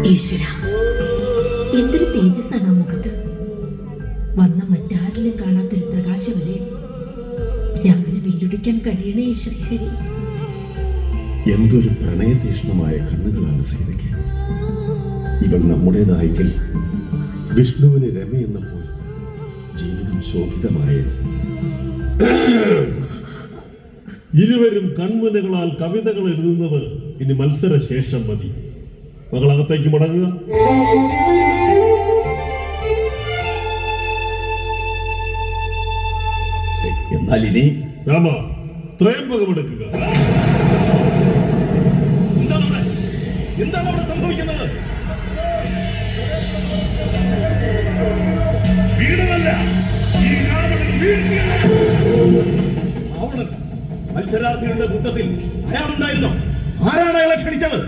ഈശ്വര, എന്തൊരു തേജസ്സാണ് ആ മുഖത്ത്. വന്ന മറ്റാരിലും കാണാത്തൊരു പ്രകാശമല്ലേ. രാമന് വില്ലുടിക്കാൻ കഴിയണേ ശ്രീഹരി. എന്തൊരു പ്രണയതീഷ്ണമായ കണ്ണുകളാണ് സീതയ്ക്ക്. ഇവൾ നമ്മുടേതായെങ്കിൽ വിഷ്ണുവിന് രമയെന്ന പോൽ ജീവിതം ശോഭിതമായേനെ. ഇരുവരും കൺമുനകളാൽ കവിതകൾ എഴുതുന്നത് ഇനി മത്സരശേഷം മതി. മകളകത്തേക്ക് മടങ്ങുക. എന്നാൽ ഇനി രാമ, ത്രയംബകമെടുക്കുക. എന്താണ് അവിടെ സംഭവിക്കുന്നത്? മത്സരാർത്ഥികളുടെ കൂട്ടത്തിൽ അയാളുണ്ടായിരുന്നോ? ആരാണ് അയാളെ ക്ഷണിച്ചത്?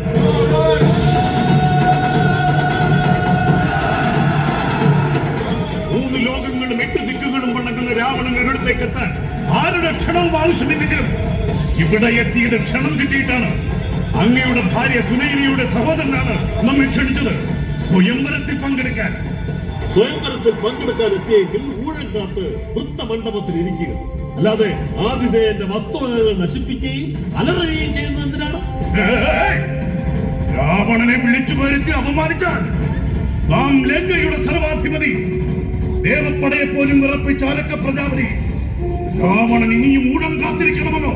മൂന്ന് ലോകങ്ങളും 8 ദിക്കുകളും വണങ്ങുന്ന രാവണൻ ഒരിടത്തേക്ക് എത്താൻ ആരുടെ ക്ഷണവും ആവശ്യമില്ലെങ്കിലും ഇവിടെ എത്തിയത് ക്ഷണം കിട്ടിയിട്ടാണ്. അങ്ങയുടെ ഭാര്യ സുനൈനയുടെ സഹോദരനാണ് നമ്മെ ക്ഷണിച്ചത് സ്വയംവരത്തിൽ പങ്കെടുക്കാൻ. സ്വയംവരത്തിൽ പങ്കെടുക്കാൻ എത്തിയെങ്കിൽ ഊഴം കാത്ത് വൃത്തമണ്ഡപത്തിൽ ഇരിക്കുക. അല്ലാതെ ആതിഥേയന്റെ വസ്തുവകകൾ നശിപ്പിക്കുകയും അലറുകയും ചെയ്യുന്നത് എന്തിനാണ്? രാവണനെ വിളിച്ചു വരുത്തി അപമാനിച്ചാൽ നാം ലങ്കയുടെ സർവാധിപതി ദേവപ്പടയെ പോലും വിറപ്പിച്ച അലക്ക പ്രജാപതി രാവണൻ ഇനിയും ഊഴം കാത്തിരിക്കണമെന്നോ?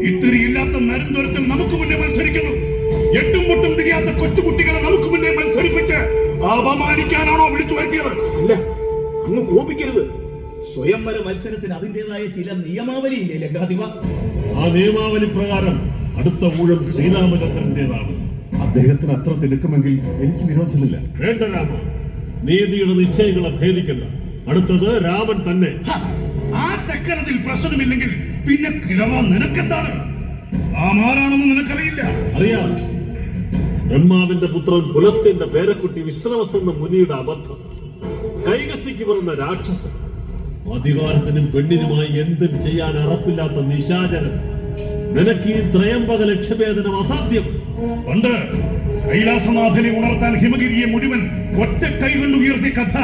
ഇത്തിരിയില്ലാത്ത നരന്തരത്തിൽ നമുക്ക് മുന്നേ മത്സരിക്കുന്നു. എട്ടും മുട്ടും തിരിയാത്ത കൊച്ചുകുട്ടികളെ നമുക്ക് മുന്നേ മത്സരിപ്പിച്ച് അപമാനിക്കാനാണോ വിളിച്ചു വരുത്തിയത്? അല്ല, അങ്ങ് കോപിക്കരുത്. സ്വയംവര മത്സരത്തിന് അതിൻ്റെതായ ചില നിയമാവലിയില്ലേ ലങ്കാധിപ? ആ നിയമാവലി പ്രകാരം അടുത്ത ഊഴം ശ്രീരാമചന്ദ്രന്റേതാണ്. അദ്ദേഹത്തിന് അത്ര തിടുക്കമെങ്കിൽ എനിക്ക് വിരോധമില്ല. വേണ്ട രാമ, നീതിയുടെ നിശ്ചയങ്ങളെ ഭേദിക്കണ്ട. അടുത്തത് രാമൻ തന്നെ. ആ ചക്കരത്തിൽ പ്രശ്നമില്ലെങ്കിൽ പിന്നെ കിഴവ നിനക്കെന്താണ്? ആമാരാണെന്ന് നിനക്കറിയില്ല. അറിയാം. ബ്രഹ്മാവിന്റെ പുത്രൻ പുലസ്ത്യന്റെ പേരക്കുട്ടി വിശ്രവസെന്ന മുനിയുടെ അബദ്ധം. കൈകസിക്ക് പിറന്ന രാക്ഷസൻ. അധികാരത്തിനും പെണ്ണിനുമായി എന്തും ചെയ്യാൻ അറപ്പില്ലാത്ത നിശാചരൻ. നിനക്ക് ഈ ത്രയംബക ലക്ഷ്യഭേദനം അസാധ്യം. പണ്ട് കൈലാസനാഥനെ ഉണർത്താൻ ഹിമഗിരിയെ മുഴുവൻ ഒറ്റ കൈകൊണ്ട് ഉയർത്തിയ കഥ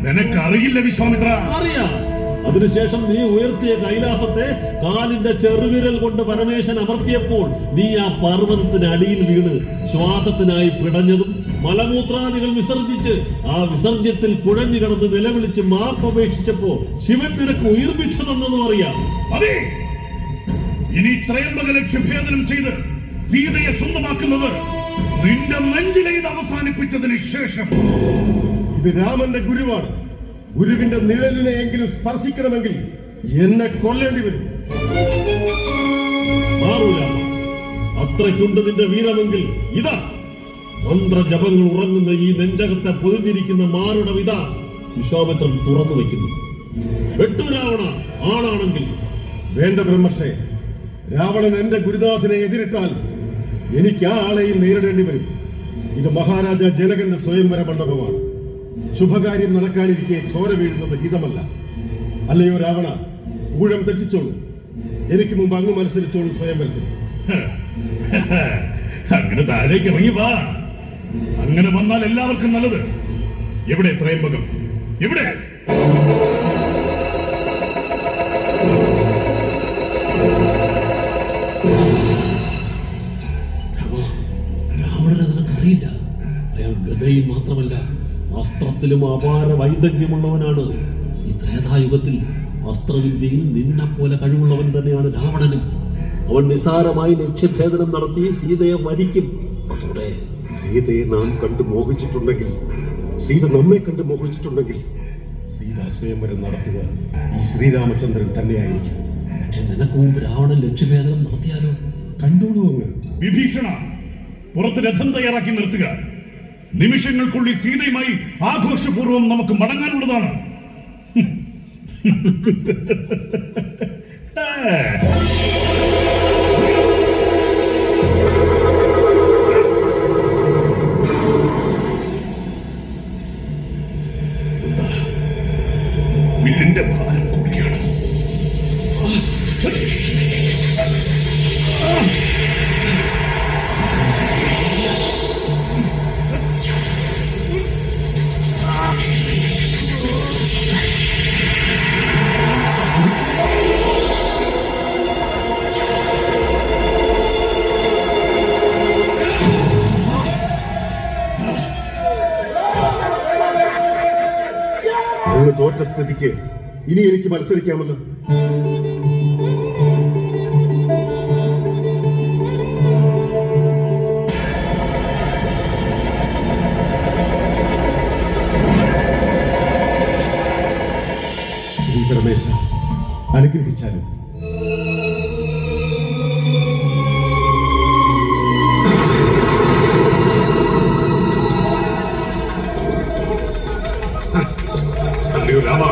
നിനക്ക് അറിയില്ല വിശ്വാമിത്ര. അറിയാം. അതിനുശേഷം നീ ഉയർത്തിയ കൈലാസത്തെ കാലിന്റെ ചെറുവിരൽ കൊണ്ട് പരമേശൻ അമർത്തിയപ്പോൾ നീ ആ പർവ്വതത്തിന് അടിയിൽ വീണ് ശ്വാസത്തിനായി പിടഞ്ഞതും മലമൂത്രാദികൾ വിസർജിച്ച് ആ വിസർജ്യത്തിൽ കുഴഞ്ഞു കിടന്ന് നിലവിളിച്ച് മാപ്പപേക്ഷിച്ചപ്പോ ശിവൻ നിനക്ക് ഉയർഭിക്ഷ തന്നതും അറിയാം. അതെ, ഇനി ത്രയംബക ലക്ഷ്യഭേദനം ചെയ്ത് സീതയെ സ്വന്തമാക്കുന്നത് നിന്റെ നെഞ്ചിലേത് അവസാനിപ്പിച്ചതിന് ശേഷം. ഇത് രാമന്റെ ഗുരുവാണ്. ഗുരുവിന്റെ നിഴലിനെ എങ്കിലും സ്പർശിക്കണമെങ്കിൽ എന്നെ കൊല്ലേണ്ടി വരും. അത്രയ്ക്കുണ്ട് നിന്റെ വീരമെങ്കിൽ ഇതാ മന്ത്രജപങ്ങൾ ഉറങ്ങുന്ന ഈ നെഞ്ചകത്തെ പൊതിഞ്ഞിരിക്കുന്ന മാറുടെ വിധ വിശ്വാമിത്രൻ തുറന്നു വയ്ക്കുന്നു. വെട്ടുരാവണ ആണാണെങ്കിൽ. വേണ്ട ബ്രഹ്മർഷേ, രാവണൻ എന്റെ ഗുരുനാഥനെ എതിരിട്ടാൽ എനിക്ക് ആ ആളെയും നേരിടേണ്ടി വരും. ഇത് മഹാരാജ ജനകന്റെ സ്വയംവര മണ്ഡപമാണ്. ശുഭകാര്യം നടക്കാനിരിക്കെ ചോര വീഴുന്നത് ഹിതമല്ല. അല്ലയോ രാവണ, ഊഴം തെറ്റിച്ചോളൂ. എനിക്ക് മുമ്പ് അങ്ങ് മത്സരിച്ചോളൂ സ്വയംവരത്തിൽ. അങ്ങനെ താഴേക്ക് ഇറങ്ങി വാ. അങ്ങനെ വന്നാൽ എല്ലാവർക്കും നല്ലത്. എവിടെ ത്രയംബകം? എവിടെ? രാവണനെ നിനക്കറിയില്ല. അയാൾ ഗദയിൽ മാത്രമല്ല അസ്ത്രത്തിലും അപാര വൈദഗ്ധ്യമുള്ളവനാണ്. ഈ ത്രേതായുഗത്തിൽ അസ്ത്രവിദ്യയിൽ നിന്നെ പോലെ കഴിവുള്ളവൻ തന്നെയാണ് രാവണനും. അവൻ നിസാരമായി ലക്ഷ്യഭേദനം നടത്തി സീതയെ വരിക്കും. അതോടെ സീതയെ നാം കണ്ടു മോഹിച്ചിട്ടുണ്ടെങ്കിൽ, സീത നമ്മെ കണ്ടു മോഹിച്ചിട്ടുണ്ടെങ്കിൽ സീതാ സ്വയംവരം നടത്തുക ഈ ശ്രീരാമചന്ദ്രൻ തന്നെയായിരിക്കും. പക്ഷെ നിനക്ക് മുമ്പ് രാവണൻ ലക്ഷ്യഭേദനം നടത്തിയാലോ? കണ്ടോളൂ അങ്ങ്. വിഭീഷണ, പുറത്ത് രഥം തയ്യാറാക്കി നിർത്തുക. നിമിഷങ്ങൾക്കുള്ളിൽ സീതയുമായി ആഘോഷപൂർവ്വം നമുക്ക് മടങ്ങാനുള്ളതാണ്. വില്ലിന്റെ ഭാരം കൂടുകയാണ്. അങ്ങ് തോറ്റ സ്ഥിതിക്ക് ഇനി എനിക്ക് മത്സരിക്കാമല്ലോ. ശ്രീ പരമേശ അനുഗ്രഹിച്ചാലും. അല്ലയോ രാമ,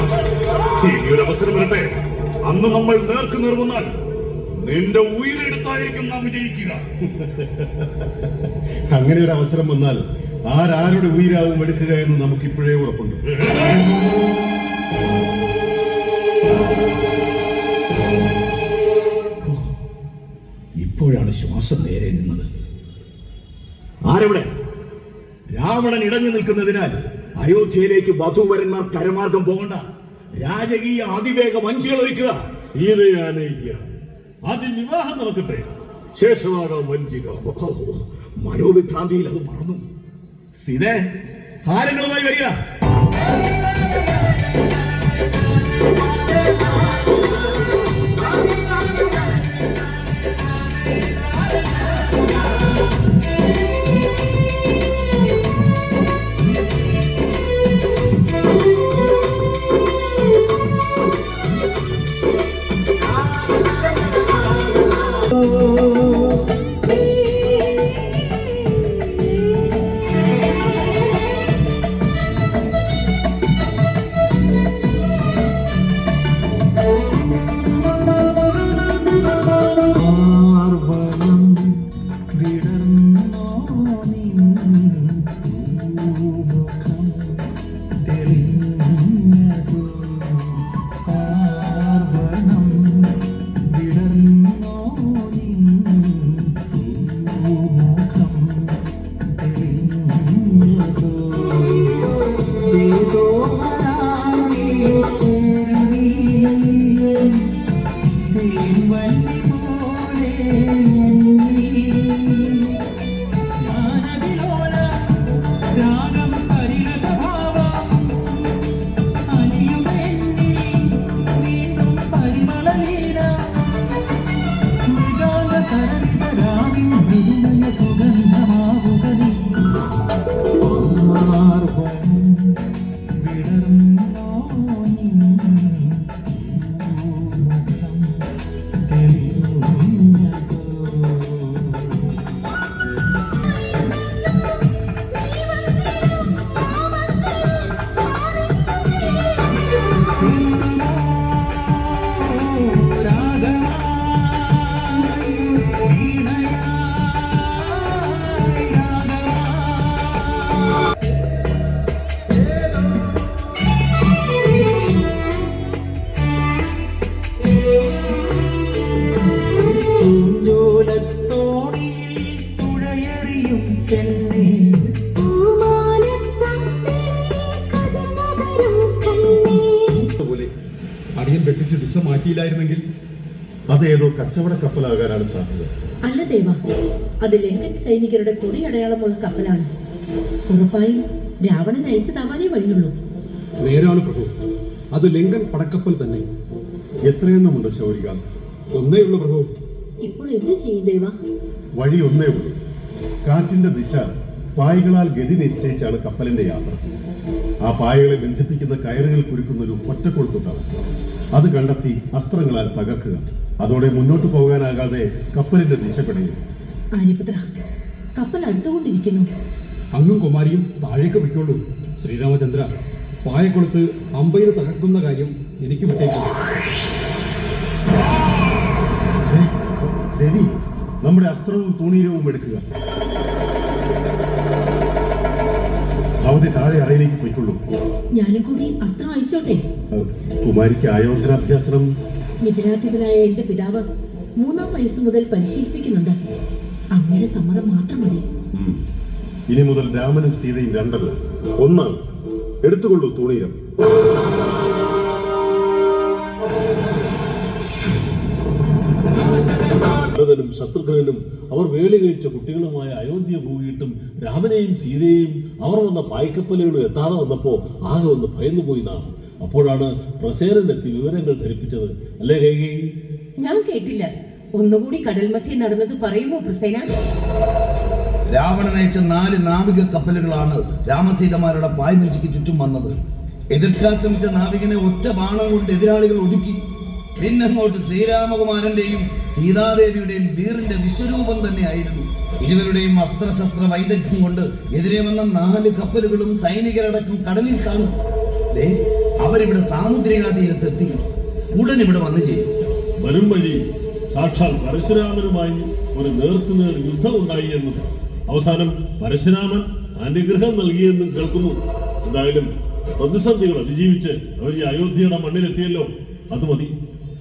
ഇനിയൊരു അവസരം വരട്ടെ. അന്ന് നമ്മൾ നേർക്ക് നിർവന്നാൽ നിന്റെ ഉയരെടുത്തായിരിക്കും നാം വിജയിക്കുക. അങ്ങനെ ഒരു അവസരം വന്നാൽ ആരാരുടെ ഉയരാവും എടുക്കുക എന്ന് നമുക്കിപ്പോഴേ ഉറപ്പുണ്ട്. ഇപ്പോഴാണ് ശ്വാസം നേരെ നിന്നത്. ആരെവിടെ? രാവണൻ ഇടഞ്ഞു നിൽക്കുന്നതിനാൽ അയോധ്യയിലേക്ക് വധൂവരന്മാർ കരമാർഗം പോകണ്ട. രാജകീയ അതിവേഗ വഞ്ചികൾ ഒരുക്കുക. സീതയെ ആനയിക്കുക. ആദ്യം വിവാഹം നടക്കട്ടെ, ശേഷമാകാം വഞ്ചിക. മനോവിഭ്രാന്തിയിൽ അത് മറന്നു. സീതേ, ഹാരങ്ങളുമായി വരിക. അടിയൻ വെട്ടിച്ച് ദിശ മാറ്റിയില്ലായിരുന്നെങ്കിൽ അതേതോ കച്ചവട കപ്പലാകാനാണ് സാധ്യത. അല്ല ദേവ, അത് ലങ്കൻ സൈനികരുടെ കൊടിയടയാളമുള്ള കപ്പലാണ്. ഉറപ്പായും രാവണൻ അയച്ചതാവാനേ വഴിയുള്ളൂ. നേരാണ് പ്രഭു, അത് ലങ്കൻ പടക്കപ്പൽ തന്നെ. എത്രയെണ്ണമുണ്ട് ശൗരികാന്ത്? ഒന്നേ ഉള്ളു പ്രഭു. ഇപ്പോൾ എന്ത് ചെയ്യും ദേവ? വഴി ഒന്നേ ഉള്ളൂ. കാറ്റിന്റെ ദിശ പായകളാൽ ഗതി നിശ്ചയിച്ചാണ് കപ്പലിന്റെ യാത്ര. ആ പായകളെ ബന്ധിപ്പിക്കുന്ന കയറുകൾ കുരുക്കുന്ന ഒരു ഒറ്റക്കൊളുത്തുണ്ടാവും. അത് കണ്ടെത്തി അസ്ത്രങ്ങളാൽ തകർക്കുക. അതോടെ മുന്നോട്ട് പോകാനാകാതെ കപ്പലിന്റെ ദിശ പിടയും. ആര്യപുത്ര, കപ്പൽ അടുത്തുകൊണ്ടിരിക്കുന്നു. അങ്ങും കുമാരിയും താഴേക്ക് പൊയ്ക്കോളൂ. ശ്രീരാമചന്ദ്ര, പായക്കൊളുത്ത് അമ്പയിൽ തകർക്കുന്ന കാര്യം എനിക്ക് വിട്ടേക്കും. രവി, നമ്മുടെ അസ്ത്രവും തൂണീരവും എടുക്കുക. അവധി താഴെ അറയിലേക്ക് പോയിക്കൊള്ളൂ. ഞാനും കൂടി അസ്ത്രം അയച്ചോട്ടെ? കുമാരിക്ക് ആയോധനാഭ്യാസം മിഥിലാധിപനായ എന്റെ പിതാവ് 3-ാം വയസ്സ് മുതൽ പരിശീലിപ്പിക്കുന്നുണ്ട്. അങ്ങയുടെ സമ്മതം മാത്രം മതി. ഇനി മുതൽ രാമനും സീതയും രണ്ടല്ല, ഒന്നാണ്. എടുത്തുകൊള്ളൂ തൂണീരം. ആ ഭരതനും ശത്രുഘ്നനും അവർ വേളി കഴിച്ച കുട്ടികളുമായ അയോധ്യ പോയിട്ടും രാമനെയും സീതയെയും അവർ വന്ന പായ്ക്കപ്പലുകളും എത്താതെ വന്നപ്പോ ആകെ ഒന്ന് ഭയന്നുപോയി നാം. അപ്പോഴാണ് പ്രസേനനെത്തി വിവരങ്ങൾ ധരിപ്പിച്ചത്. അല്ലേ കൈകേയി? ഞാൻ കേട്ടില്ല. ഒന്നുകൂടി കടൽ മധ്യേ നടന്നത് പറയുമോ പ്രസേന? രാവണൻ അയച്ച 4 നാവിക കപ്പലുകളാണ് രാമസീതമാരുടെ പായ്വഞ്ചിക്ക് ചുറ്റും വന്നത്. എതിർക്കാൻ ശ്രമിച്ച നാവികനെ ഒറ്റ ബാണം കൊണ്ട് എതിരാളികൾ ഒതുക്കി. പിന്നങ്ങോട്ട് ശ്രീരാമകുമാരന്റെയും സീതാദേവിയുടെയും വീറിന്റെ വിശ്വരൂപം തന്നെയായിരുന്നു. ഇരുവരുടെയും അസ്ത്രശസ്ത്ര വൈദഗ്ധ്യം കൊണ്ട് എതിരെ വന്ന 4 കപ്പലുകളും സൈനികരടക്കം കടലിൽ കാണും. അവരിവിടെ സാമുദ്രികാ തീരത്തെത്തി. ഉടൻ ഇവിടെ വന്നു ചേരും. വരും വഴി സാക്ഷാൽ പരശുരാമനുമായി ഒരു നേർക്കുനേർ യുദ്ധം ഉണ്ടായി എന്നും അവസാനം പരശുരാമൻ അനുഗ്രഹം നൽകിയെന്നും കേൾക്കുന്നു. എന്തായാലും പ്രതിസന്ധികൾ അതിജീവിച്ച് അവർ ഈ അയോധ്യയുടെ മണ്ണിലെത്തിയല്ലോ, അത് മതി.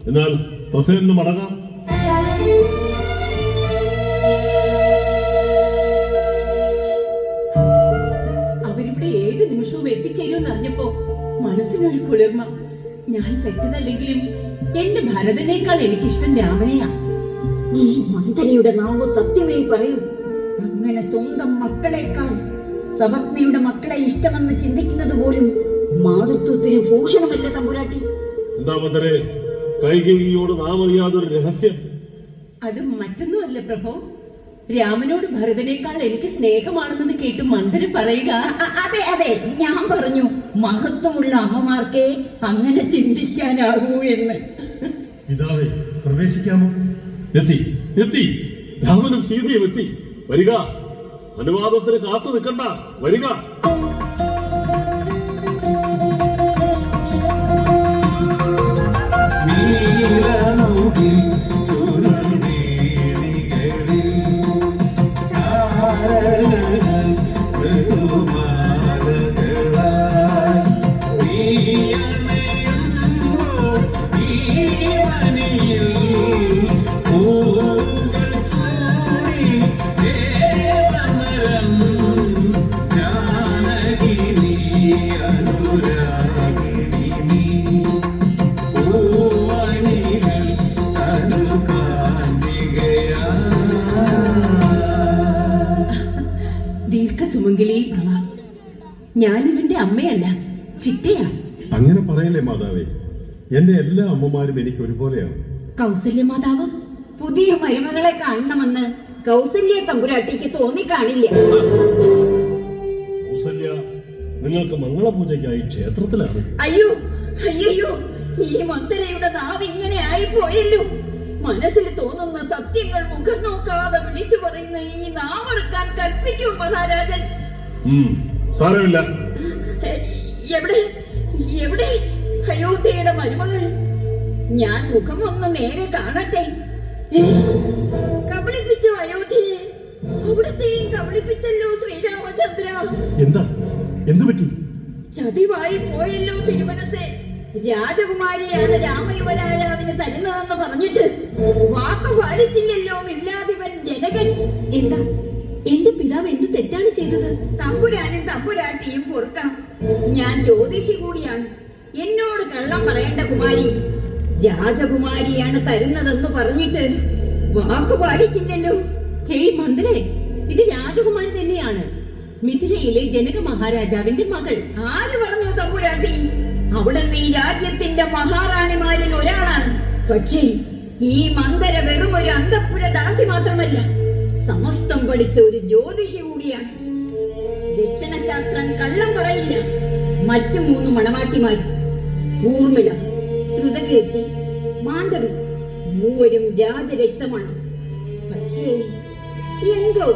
എന്നാൽ പ്രസേനന് മടങ്ങാം. അവരിവിടെ ഏത് നിമിഷവും എത്തിച്ചേരുമെന്ന് അറിഞ്ഞപ്പോ മനസ്സിനൊരു കുളിർമ. ഞാൻ തെറ്റുന്നല്ലെങ്കിലും എന്റെ ഭരതനേക്കാൾ എനിക്കിഷ്ടം രാമനെയാ. ഈ മന്ദരയുടെ നാവ് സത്യമേ പറയൂ. അങ്ങനെ സ്വന്തം മക്കളെക്കാൾ സപത്നിയുടെ മക്കളെ ഇഷ്ടമെന്ന് ചിന്തിക്കുന്നത് പോലും മാതൃത്വത്തിന് ഭൂഷണമല്ല തമ്പുരാട്ടി. എന്താ മന്ദരേ, കൈകേയിയോട് നാം അറിയാതൊരു രഹസ്യം? അത് മറ്റൊന്നുമല്ല പ്രഭു. രാമനോട് ഭരതനേക്കാൾ എനിക്ക് സ്നേഹമാണെന്നത് കേട്ട് മന്ദര പറയുക. അതെ അതെ, ഞാൻ പറഞ്ഞു മഹത്വമുള്ള അമ്മമാർക്കേ അങ്ങനെ ചിന്തിക്കാനാകൂ എന്ന്. പിതാവേ, പ്രവേശിക്കാമോ? എത്തി എത്തി, രാമനും സീതയും എത്തി. വരിക, അനുവാദത്തിന് കാത്തു നിൽക്കണ്ട, വരിക. ദീർഘസുമംഗലി ഭവ. ഞാനിവന്റെ അമ്മയല്ല, ചിറ്റയാ. അങ്ങനെ പറയല്ലേ മാതാവേ. എന്റെ എല്ലാ അമ്മമാരും എനിക്ക് ഒരുപോലെയാണ്. കൗസല്യ മാതാവ് പുതിയ മരുമകളെ കാണണമെന്ന് കൗസല്യ തമ്പുരാട്ടിക്ക് തോന്നിക്കാണില്ല. കൗസല്യ, നിങ്ങൾക്ക് മംഗളപൂജയ്ക്കായി ക്ഷേത്രത്തിലാണ്. അയ്യോ അയ്യോ, ഈ മന്ദരയുടെ നാവ് ഇങ്ങനെ ആയി പോയല്ലോ. മനസ്സിൽ തോന്നുന്ന സത്യങ്ങൾ മുഖം നോക്കാതെ വിളിച്ചു പറയുന്ന ഈ നാവറുക്കാൻ കൽപ്പിക്കൂ മഹാരാജൻ. സാരമില്ല. എവിടെ എവിടെ അയോധ്യയുടെ മരുമകൾ? ഞാൻ മുഖം ഒന്ന് നേരെ കാണട്ടെ. കബളിപ്പിച്ചോ അയോധ്യയെ? അവിടത്തെയും കബളിപ്പിച്ചല്ലോ ശ്രീരാമചന്ദ്ര. എന്താ, എന്തു പറ്റി? ചതിവായി പോയല്ലോ തിരുമനസേ. രാജകുമാരിയാണ് രാമയുവരാജാവിന് തരുന്നതെന്ന് പറഞ്ഞിട്ട് വാക്ക് പാലിച്ചില്ലല്ലോ മിഥിലാധിപൻ ജനകൻ. എന്താ, എന്റെ പിതാവ് എന്ത് തെറ്റാണ് ചെയ്തത്? തമ്പുരാനും തമ്പുരാട്ടിയും പൊറുക്കണം. ഞാൻ ജ്യോതിഷി കൂടിയാണ്. എന്നോട് കള്ളം പറയേണ്ട കുമാരി. രാജകുമാരിയാണ് തരുന്നതെന്ന് പറഞ്ഞിട്ട് വാക്ക് പാലിച്ചില്ലല്ലോ. ഹേയ് മന്ദരേ, ഇത് രാജകുമാരി തന്നെയാണ്, മിഥിലയിലെ ജനക മഹാരാജാവിന്റെ മകൾ. ആര് പറഞ്ഞു തമ്പുരാട്ടി? അവിടുന്ന് ഈ രാജ്യത്തിന്റെ മഹാറാണിമാരിൽ ഒരാളാണ്. പക്ഷേ ഈ മന്ദര വെറും ഒരു അന്തഃപുര ദാസി മാത്രമല്ല, സമസ്തം പഠിച്ച ഒരു ജ്യോതിഷി കൂടിയാണ്. ലക്ഷണശാസ്ത്രം കള്ളം പറയില്ല. മറ്റു 3 മണവാട്ടിമാർ ഊർമിള, ശ്രുതകീർത്തി, മാണ്ഡവി, മൂവരും രാജരക്തമാണ്. പക്ഷേ എന്തോ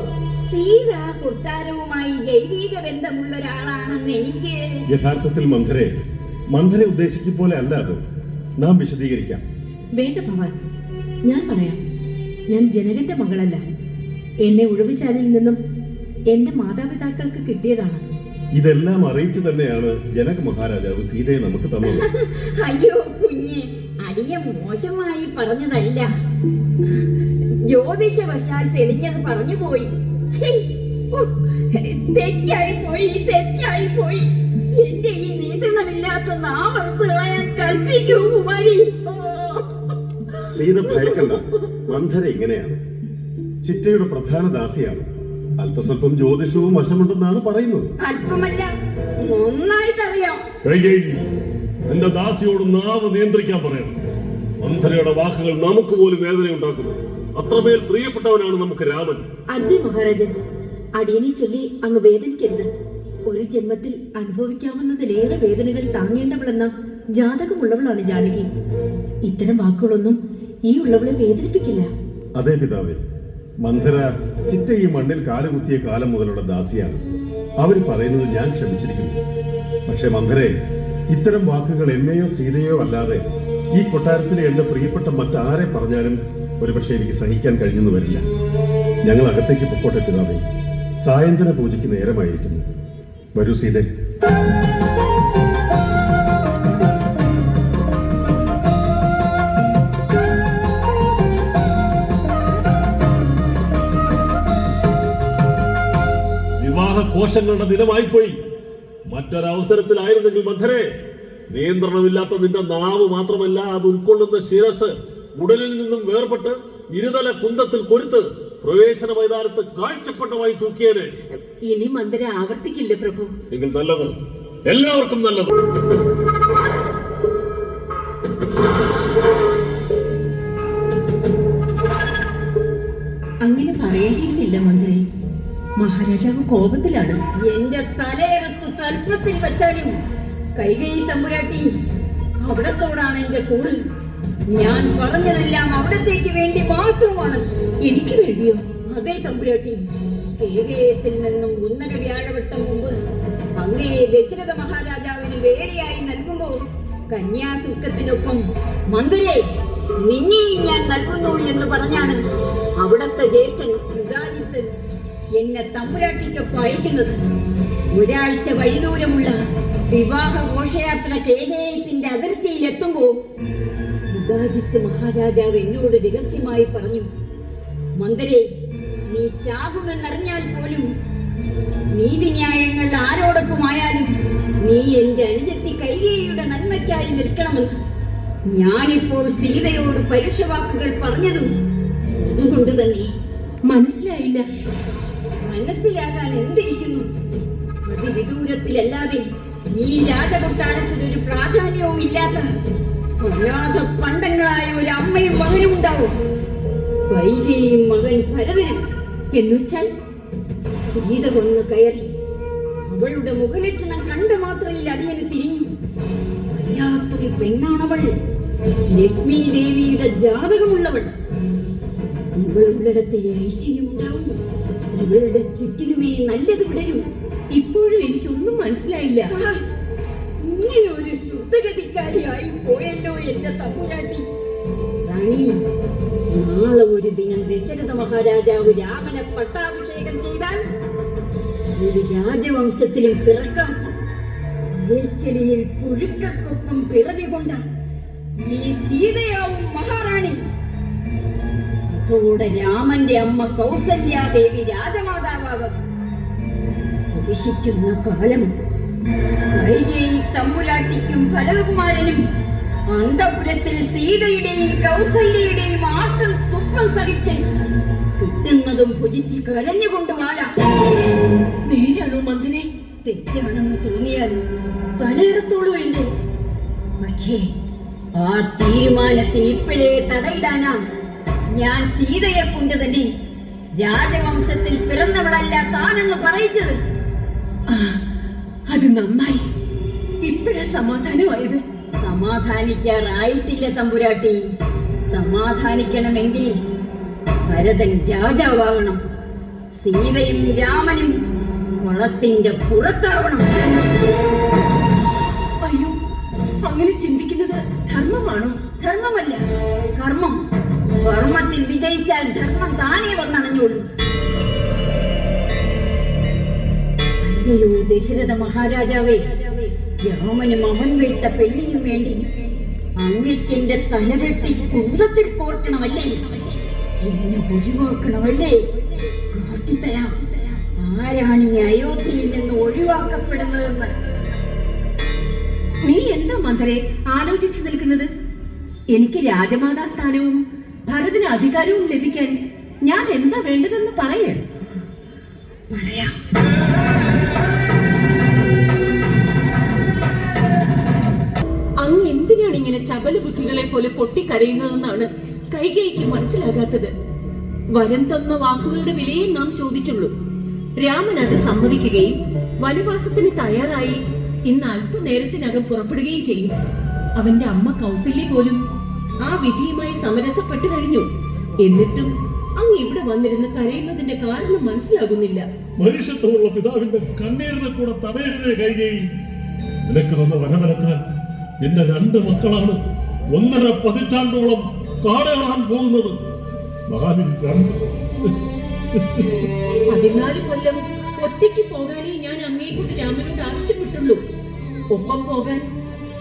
സീത കൊട്ടാരവുമായി ജൈവിക ബന്ധമുള്ള ഒരാളാണെന്ന് എനിക്ക്. യഥാർത്ഥത്തിൽ മന്ധരെ ഉദ്ദേശിക്കും പോലെ അല്ല അത്. നാം വിശദീകരിക്കാം. വേണ്ട ഭവാൻ, ഞാൻ പറയാം. ഞാൻ ജനകന്റെ മകളല്ല. എന്നെ ഉഴവിച്ചാലിൽ നിന്നും എന്റെ മാതാപിതാക്കൾക്ക് കിട്ടിയതാണ്. ഇതെല്ലാം അറിയിച്ചു തന്നെയാണ് ജനക മഹാരാജാവ് സീതയെ നമുക്ക് തന്നത്. അയ്യോ കുഞ്ഞെ, അടിയ മോശമായി പറഞ്ഞതല്ല. ജ്യോതിഷവശാൽ തെളിഞ്ഞത് പറഞ്ഞു പോയി. തെറ്റായി പോയി. എന്റെ ഈ നിയന്ത്രണമില്ലാത്ത നാവറുത്ത് കളയാൻ കൽപ്പിക്കൂ കുമാരി. സീത ഭയക്കണ്ട. മന്ധര ഇങ്ങനെയാണ്. ചിറ്റയുടെ പ്രധാന ദാസിയാണ്. അല്പസ്വല്പം ജ്യോതിഷവും വശമുണ്ടെന്നാണ് പറയുന്നത്. അല്പമല്ല, നന്നായിട്ടറിയാം. കൈകേയി, എന്റെ ദാസിയോട് നാവ് നിയന്ത്രിക്കാൻ പറയണം. മന്ധരയുടെ വാക്കുകൾ നമുക്ക് പോലും വേദനയുണ്ടാക്കുന്നു. അത്രമേൽ പ്രിയപ്പെട്ടവനാണ് നമുക്ക് രാമൻ. അല്ലേ മഹാരാജൻ, അടിയനെ ചൊല്ലി അങ്ങ് വേദനിക്കരുത്. ഒരു ജന്മത്തിൽ അനുഭവിക്കാവുന്നതിലേറെ വേദനകൾ താങ്ങേണ്ടവളെന്ന ജാതകമുള്ളവളാണ് ജാനകി. ഇത്തരം വാക്കുകളൊന്നും ഈ ഉള്ളവളെ വേദനിപ്പിക്കില്ല. അതേ പിതാവേ, മന്ധര ചിറ്റ ഈ മണ്ണിൽ കാലുകുത്തിയ കാലം മുതലുള്ള ദാസിയാണ്. അവർ പറയുന്നത് ഞാൻ ക്ഷമിച്ചിരിക്കുന്നു. പക്ഷെ മന്ധരെ, ഇത്തരം വാക്കുകൾ എന്നെയോ സീതയോ അല്ലാതെ ഈ കൊട്ടാരത്തിലെ എന്റെ പ്രിയപ്പെട്ട മറ്റാരെ പറഞ്ഞാലും ഒരുപക്ഷെ എനിക്ക് സഹിക്കാൻ കഴിഞ്ഞെന്ന് വരില്ല. ഞങ്ങൾ അകത്തേക്ക് പൊക്കോട്ടെ പിതാവേ. സായന്തന പൂജയ്ക്ക് നേരമായിരിക്കുന്നു. വരൂ സീതേ. കോശങ്ങളുടെ ദിനമായിപ്പോയി. മറ്റൊരവസരത്തിലായിരുന്നെങ്കിൽ മന്ധരെ, നിയന്ത്രണമില്ലാത്ത നിന്റെ നാവ് മാത്രമല്ല, അത് ഉൾക്കൊള്ളുന്ന ശിരസ് ഉടലിൽ നിന്നും വേർപെട്ട് ഇരുതല കുന്തത്തിൽ കൊരുത്ത് പ്രവേശന മൈതാനത്ത് കാഴ്ചപ്പെട്ടമായി തൂക്കിയേനെ. ഇനി മന്ദര ആവർത്തിക്കില്ല പ്രഭു. എങ്കിൽ നല്ലത്, എല്ലാവർക്കും നല്ലത്. അങ്ങനെ പറയേണ്ടിയിരുന്നില്ല മന്ത്രി. മഹാരാജാവ് കോപത്തിലാണ്. എന്റെ തലയെടുത്ത് തൽപ്പത്തിൽ വെച്ചാലും കൈകേയി തമ്പുരാട്ടി അവിടത്തോടാണ് എന്റെ കൂറ്. ഞാൻ പറഞ്ഞതെല്ലാം അവിടത്തേക്ക് വേണ്ടി മാത്രമാണ്. എനിക്ക് വേണ്ടിയോ? അതേ തമ്പുരാട്ടി. കേകേയത്തിൽ നിന്നും 1.5 വ്യാഴവട്ടം മുമ്പ് അങ്ങയെ ദശരഥ മഹാരാജാവിന് വേലയായി നൽകുമ്പോൾ കന്യാശുൽക്കത്തിനൊപ്പം മന്ത്രിയെ നിന്നെയും ഞാൻ നൽകുന്നു എന്ന് പറഞ്ഞാണ് അവിടത്തെ ജ്യേഷ്ഠൻ യുഗാജിത്ത് എന്നെ തമ്പുരാട്ടിക്കൊപ്പം അയക്കുന്നത്. ഒരാഴ്ച വഴിദൂരമുള്ള വിവാഹ ഘോഷയാത്ര കേകേയത്തിന്റെ അതിർത്തിയിലെത്തുമ്പോൾ യുഗാജിത്ത് മഹാരാജാവ് എന്നോട് രഹസ്യമായി പറഞ്ഞു, മന്ദരെ, നീ ചാകുമെന്നറിഞ്ഞാൽ പോലും നീതിന്യായങ്ങൾ ആരോടൊപ്പമായാലും നീ എന്റെ അനുജത്തി കൈകേയിയുടെ നന്മയ്ക്കായി നിൽക്കണമെന്ന്. ഞാനിപ്പോൾ സീതയോട് പരുഷവാക്കുകൾ പറഞ്ഞതും അതുകൊണ്ട് തന്നെ. മനസ്സിലായില്ല. മനസ്സിലാകാൻ എന്തിരിക്കുന്നു? അതിവിദൂരത്തിലല്ലാതെ ഈ രാജകൊട്ടാരത്തിൽ ഒരു പ്രാധാന്യവും ഇല്ലാത്ത അനാഥ പണ്ടങ്ങളായ ഒരു അമ്മയും മകനും ഉണ്ടാവും. വൈകിയും മകൻ ഭരതനും. എന്നുവെച്ചാൽ സീത വന്ന് കയറി അവളുടെ മുഖലക്ഷണം കണ്ട മാത്രയിൽ അടിയന് തിരിഞ്ഞു. വല്ലാത്തൊരു പെണ്ണാണവൾ. ലക്ഷ്മി ദേവിയുടെ ജാതകമുള്ളവൾ. ഇവളുള്ളിടത്തെ ഐശ്വര്യമുണ്ടാവും. ഇവളുടെ ചുറ്റിലുമേ നല്ലത് വിടരും. ഇപ്പോഴും എനിക്കൊന്നും മനസ്സിലായില്ല. ഇങ്ങനെ ഒരു ശുദ്ധഗതിക്കാരിയായി പോയല്ലോ എന്റെ തമ്പുരാട്ടി. റാണി, നാളെ ഒരു ദിനം ദശരഥ മഹാരാജാവ് രാമനെ പട്ടാഭിഷേകം ചെയ്താൽ ഒരു രാജവംശത്തിലും പിറക്കാത്ത ഏച്ചെളിയിൽ പുഴുക്കൾക്കൊപ്പം പിറവി കൊണ്ട ഈ സീതയാവും മഹാറാണി. അതോടെ രാമന്റെ അമ്മ കൗസല്യാദേവി രാജമാതാവാകും. സുവിശിക്കുന്ന കാലം കൈകേയി തമ്പുരാട്ടിക്കും ഭരതകുമാരനും അന്തപുരത്തിൽ സീതയുടെയും കൗസല്യയുടെയും ആട്ടും തുപ്പം സഹിച്ച് കിട്ടുന്നതും ഭുജിച്ച് കരഞ്ഞുകൊണ്ട് വാഴാം. നേരാണോ മന്ദിരെ? തെറ്റാണെന്ന് തോന്നിയാൽ പലയിടത്തോളം ഉണ്ട്. പക്ഷേ ആ തീരുമാനത്തിന് ഇപ്പോഴേ തടയിടാനാ ഞാൻ സീതയെ കൊണ്ട് തന്നെ രാജവംശത്തിൽ പിറന്നവളല്ല താനെന്ന് പറയിച്ചത്. അത് നന്നായി. ഇപ്പോഴാ സമാധാനമായത്. സമാധാനിക്കാറായിട്ടില്ല തമ്പുരാട്ടി. സമാധാനിക്കണമെങ്കിൽ ഭരതൻ രാജാവാകണം. സീതയും രാമനും കുളത്തിന്റെ പുറത്താവണം. അയ്യോ, അങ്ങനെ ചിന്തിക്കുന്നത് ധർമ്മമാണോ? ധർമ്മമല്ല, കർമ്മം. കർമ്മത്തിൽ വിജയിച്ചാൽ ധർമ്മം താനേ വന്നണഞ്ഞോളൂ. അല്ലയോ ദശരഥ മഹാരാജാവേ, രാമനും അവൻ വിട്ട പെണ്ണിനും വേണ്ടി അങ്ങയ്ക്കെന്റെ തലവെട്ടി കുന്തത്തിൽ കോർക്കണമല്ലേ? എന്നെ ഒഴിവാക്കണമല്ലേ? കാട്ടിത്തരാം ആരാണ് ഈ അയോധ്യയിൽ നിന്ന് ഒഴിവാക്കപ്പെടുന്നതെന്ന്. നീ എന്താ മന്ദരെ ആലോചിച്ചു നിൽക്കുന്നത്? എനിക്ക് രാജമാതാ സ്ഥാനവും ഭരതന് അധികാരവും ലഭിക്കാൻ ഞാൻ എന്താ വേണ്ടതെന്ന് പറയാം. അങ്ങ് എന്തിനാണ് ഇങ്ങനെ ചപല ബുദ്ധികളെ പോലെ പൊട്ടിക്കരയുന്നതെന്നാണ് കൈകേയിക്ക് മനസ്സിലാകാത്തത്. വരം തന്ന വാക്കുകളുടെ വിലയെ നാം ചോദിച്ചുള്ളൂ. രാമൻ അത് സമ്മതിക്കുകയും വനവാസത്തിന് തയ്യാറായി ഇന്ന് അല്പനേരത്തിനകം പുറപ്പെടുകയും ചെയ്യും. അവന്റെ അമ്മ കൗസല്യ പോലും ആ വിധിയുമായി സമരസപ്പെട്ടു കഴിഞ്ഞു. എന്നിട്ടും അങ്ങ് ഇവിടെ വന്നിരുന്ന് കരയുന്നതിന്റെ കാരണം മനസ്സിലാകുന്നില്ല. മനുഷ്യത്വമുള്ള പിതാവിന്റെ കണ്ണീരിനെ കൂടെ തടയരുതേ കൈകേയി. നിനക്ക് തന്ന വനമരത്താൻ എന്റെ 2 മക്കളാണ് 1.5 പതിറ്റാണ്ടോളം കാടേറാൻ പോകുന്നത്. 14 കൊല്ലം ഒറ്റയ്ക്ക് പോകാനേ ഞാൻ അങ്ങേ കൊണ്ട് രാമനോട് ആവശ്യപ്പെട്ടുള്ളൂ. ഒപ്പം പോകാൻ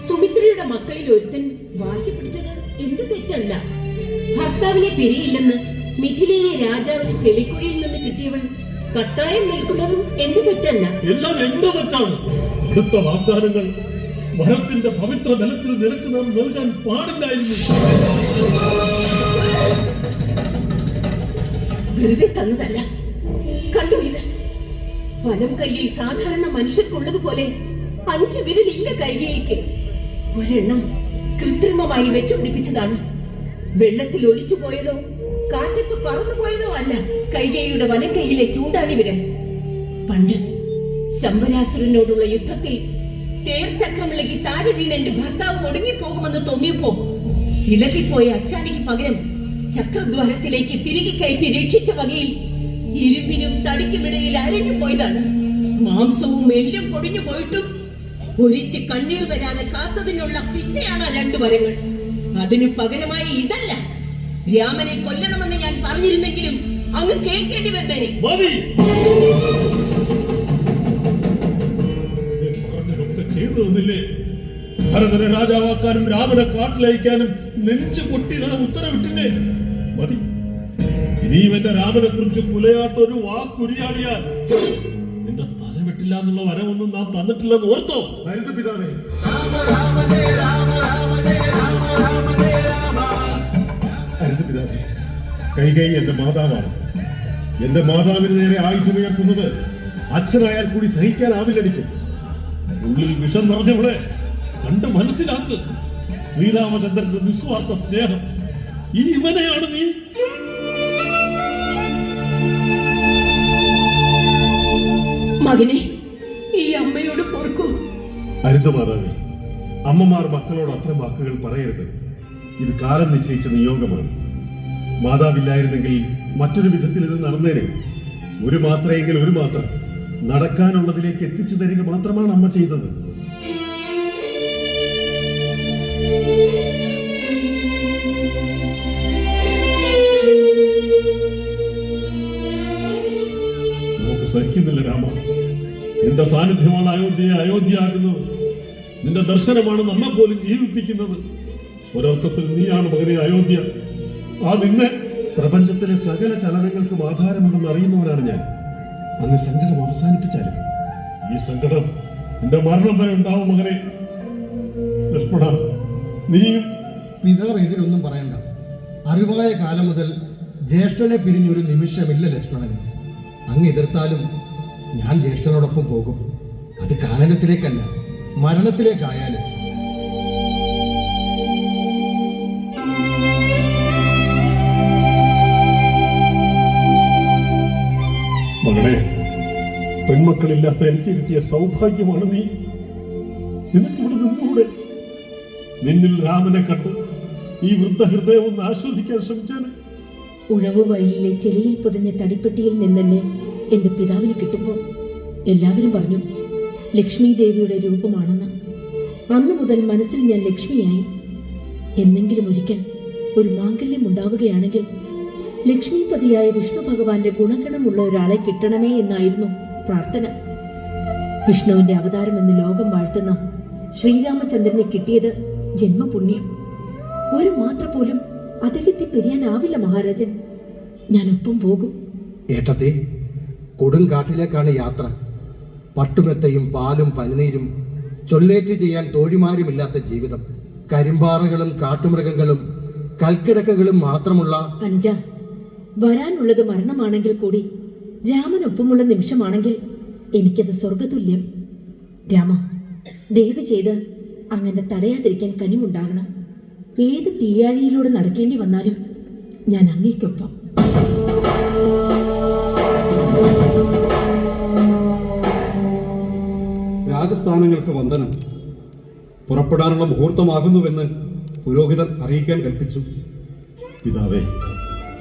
സുമിത്രയുടെ മക്കളിൽ ഒരുത്തൻ വാശി പിടിച്ചത് എന്റെ തെറ്റല്ല. ഭർത്താവിനെ പിരിയില്ലെന്ന് മിഥിലയിലെ രാജാവിന് ചെളിക്കുഴിയിൽ നിന്ന് കിട്ടിയവൾ കട്ടായം നിൽക്കുന്നതും എന്റെ തെറ്റല്ല. എല്ലാം എന്റെ തെറ്റാണ്. അടുത്ത വാഗ്ദാനങ്ങൾ വരത്തിന്റെ പവിത്ര ബലത്തിൽ നിനക്ക് നാം നൽകാൻ പാടില്ലായിരുന്നു. വെറുതെ തന്നതല്ല. കണ്ടു ഇത്. വലം കയ്യിൽ സാധാരണ മനുഷ്യർക്കുള്ളതുപോലെ 5 വിരലില്ല കൈകേയിക്ക്. ഒരെണ്ണം കൃത്രിമമായി വെച്ചുപിടിപ്പിച്ചതാണ്. വെള്ളത്തിൽ ഒളിച്ചു പോയതോ കാറ്റത്ത് പറന്നു പോയതോ അല്ല കൈകേയിയുടെ വലം കൈയിലെ ചൂണ്ടാണി വിരൽ. പണ്ട് ശംബരാസുരനോടുള്ള യുദ്ധത്തിൽ തേർചക്രമിളകി താഴെ വീണ് എന്റെ ഭർത്താവ് ഒടുങ്ങിപ്പോകുമെന്ന് തോന്നിയപ്പോ ഇളകിപ്പോയ അച്ചാണിക്ക് പകരം ചക്രദ്വാരത്തിലേക്ക് തിരികെ കയറ്റി രക്ഷിച്ച വകയിൽ ഇരുമ്പിനും തടിക്കുമിടയിൽ അരഞ്ഞു പോയതാണ്. മാംസവും എല്ലും പൊടിഞ്ഞു പോയിട്ടും ഒരിറ്റ് കണ്ണീർ വരാതെ കാത്തതിനുള്ള പിച്ചയാണ് 2 വരങ്ങൾ. അതിനു പകരമായി ഇതല്ല. രാമനെ കൊല്ലണമെന്ന് ഞാൻ പറഞ്ഞിരുന്നെങ്കിലും അങ്ങ് കേൾക്കേണ്ടി വന്നേനെ. പറഞ്ഞതൊക്കെ ചെയ്തു തന്നില്ലേ? ഭരതനെ രാജാവാക്കാനും രാമനെ കാട്ടിലയക്കാനും നെഞ്ചു പൊട്ടി ഉത്തരവിട്ടില്ലേ? മതി. ഇനിയും എന്റെ രാമനെ കുറിച്ച് കുലയാട്ടൊരു വാക്കുരിയാടിയാൽ നിന്റെ തല വെട്ടില്ല എന്നുള്ള വരമൊന്നും നാം തന്നിട്ടില്ലെന്ന് ഓർത്തോ? അരുത് പിതാവേ. അരുത് പിതാവേ. കൈകേയി എന്റെ മാതാവാണ്. എന്റെ മാതാവിന് നേരെ ആയുധമുയർത്തുന്നത് അച്ഛനായാൽ കൂടി സഹിക്കാനാവില്ല എനിക്ക്. ഉള്ളിൽ വിഷം നിറഞ്ഞവിടെ കണ്ട് മനസ്സിലാക്ക്. ശ്രീരാമചന്ദ്രന്റെ നിസ്വാർത്ഥ സ്നേഹം. ഈ ഇവനെയാണ് നീ. മകനെ, ഈ അമ്മയോട് പൊറുക്കൂ. അരുത് മാതാവേ. അമ്മമാർ മക്കളോട് അത്തരം വാക്കുകൾ പറയരുത്. ഇത് കാലം നിശ്ചയിച്ച നിയോഗമാണ്. മാതാവില്ലായിരുന്നെങ്കിൽ മറ്റൊരു വിധത്തിൽ ഇത് നടന്നേനെ. ഒരു മാത്രയെങ്കിൽ ഒരു മാത്രം നടക്കാനുള്ളതിലേക്ക് എത്തിച്ചു തരിക മാത്രമാണ് അമ്മ ചെയ്തത്. നമുക്ക് സഹിക്കുന്നില്ല രാമ. നിന്റെ സാന്നിധ്യമാണ് അയോധ്യയെ അയോധ്യയാക്കുന്നത്. നിന്റെ ദർശനമാണ് നമ്മെ പോലും ജീവിപ്പിക്കുന്നത്. ഒരർത്ഥത്തിൽ നീയാണ് മകനെ അയോധ്യ. ആ നിന്നെ പ്രപഞ്ചത്തിലെ സകല ചലനങ്ങൾക്കും ആധാരമുണ്ടെന്ന് അറിയുന്നവനാണ് ഞാൻ. അങ്ങ് സങ്കടം അവസാനിപ്പിച്ചാലും ഈ സങ്കടം എന്റെ മരണം വരെ ഉണ്ടാവും മകനെ. ലക്ഷ്മണ, നീയും പിതാവ് എതിരൊന്നും പറയണ്ട. അറിവായ കാലം മുതൽ ജ്യേഷ്ഠനെ പിരിഞ്ഞൊരു നിമിഷമില്ല ലക്ഷ്മണന്. അങ്ങ് എതിർത്താലും ഞാൻ ജ്യേഷ്ഠനോടൊപ്പം പോകും. അത് കാനനത്തിലേക്കല്ല, മരണത്തിലേക്കായാലും. മകളെ, പെൺമക്കളില്ലാത്ത എനിക്ക് കിട്ടിയ സൗഭാഗ്യമാണ് നീ. നിനക്കിവിടെ നിന്നുകൂടെ? നിന്നിൽ രാമനെ കണ്ട് ഈ വൃദ്ധഹൃദയം ഒന്ന് ആശ്വസിക്കാൻ ശ്രമിച്ചാണ്. ഉഴവ് വയലിലെ ചെളിയിൽ പൊതിഞ്ഞ തടിപ്പെട്ടിയിൽ നിന്നെന്നെ എന്റെ പിതാവിന് കിട്ടുമ്പോൾ എല്ലാവരും പറഞ്ഞു ലക്ഷ്മി ദേവിയുടെ രൂപമാണെന്ന്. അന്നു മുതൽ മനസ്സിൽ ഞാൻ ലക്ഷ്മിയായി. എന്നെങ്കിലും ഒരിക്കൽ ഒരു മാംഗല്യം ഉണ്ടാവുകയാണെങ്കിൽ ലക്ഷ്മിപതിയായ വിഷ്ണു ഭഗവാന്റെ ഗുണഗണമുള്ള ഒരാളെ കിട്ടണമേ എന്നായിരുന്നു പ്രാർത്ഥന. വിഷ്ണുവിന്റെ അവതാരം എന്ന് ലോകം വാഴ്ത്തുന്ന ശ്രീരാമചന്ദ്രനെ കിട്ടിയത് ജന്മപുണ്യം. ഒരു മാത്ര പോലും അദ്ദേഹത്തെ പിരിയാനാവില്ല മഹാരാജൻ. ഞാൻ ഒപ്പം പോകും. ഏട്ടത്തെ, കൊടുങ്കാട്ടിലേക്കാണ് യാത്ര. പട്ടുമെത്തയും പാലും പനിനീരും ചൊല്ലേറ്റ് ചെയ്യാൻ തോഴിമാരുമില്ലാത്ത ജീവിതം. കരിമ്പാറകളും കാട്ടുമൃഗങ്ങളും കൽക്കിടക്കകളും മാത്രമുള്ള അനുജ, വരാനുള്ളത് മരണമാണെങ്കിൽ കൂടി രാമനൊപ്പമുള്ള നിമിഷമാണെങ്കിൽ എനിക്കത് സ്വർഗതുല്യം. രാമ, ദയവ് ചെയ്ത് അങ്ങനെ തടയാതിരിക്കാൻ കനിവുണ്ടാകണം. ഏത് തീയാഴിയിലൂടെ നടക്കേണ്ടി വന്നാലും ഞാൻ അങ്ങേക്കൊപ്പം. രാജസ്ഥാനങ്ങൾക്ക് വന്ദനം. പുറപ്പെടാനുള്ള മുഹൂർത്തമാകുന്നുവെന്ന് പുരോഹിതർ അറിയിക്കാൻ കൽപ്പിച്ചു. പിതാവേ,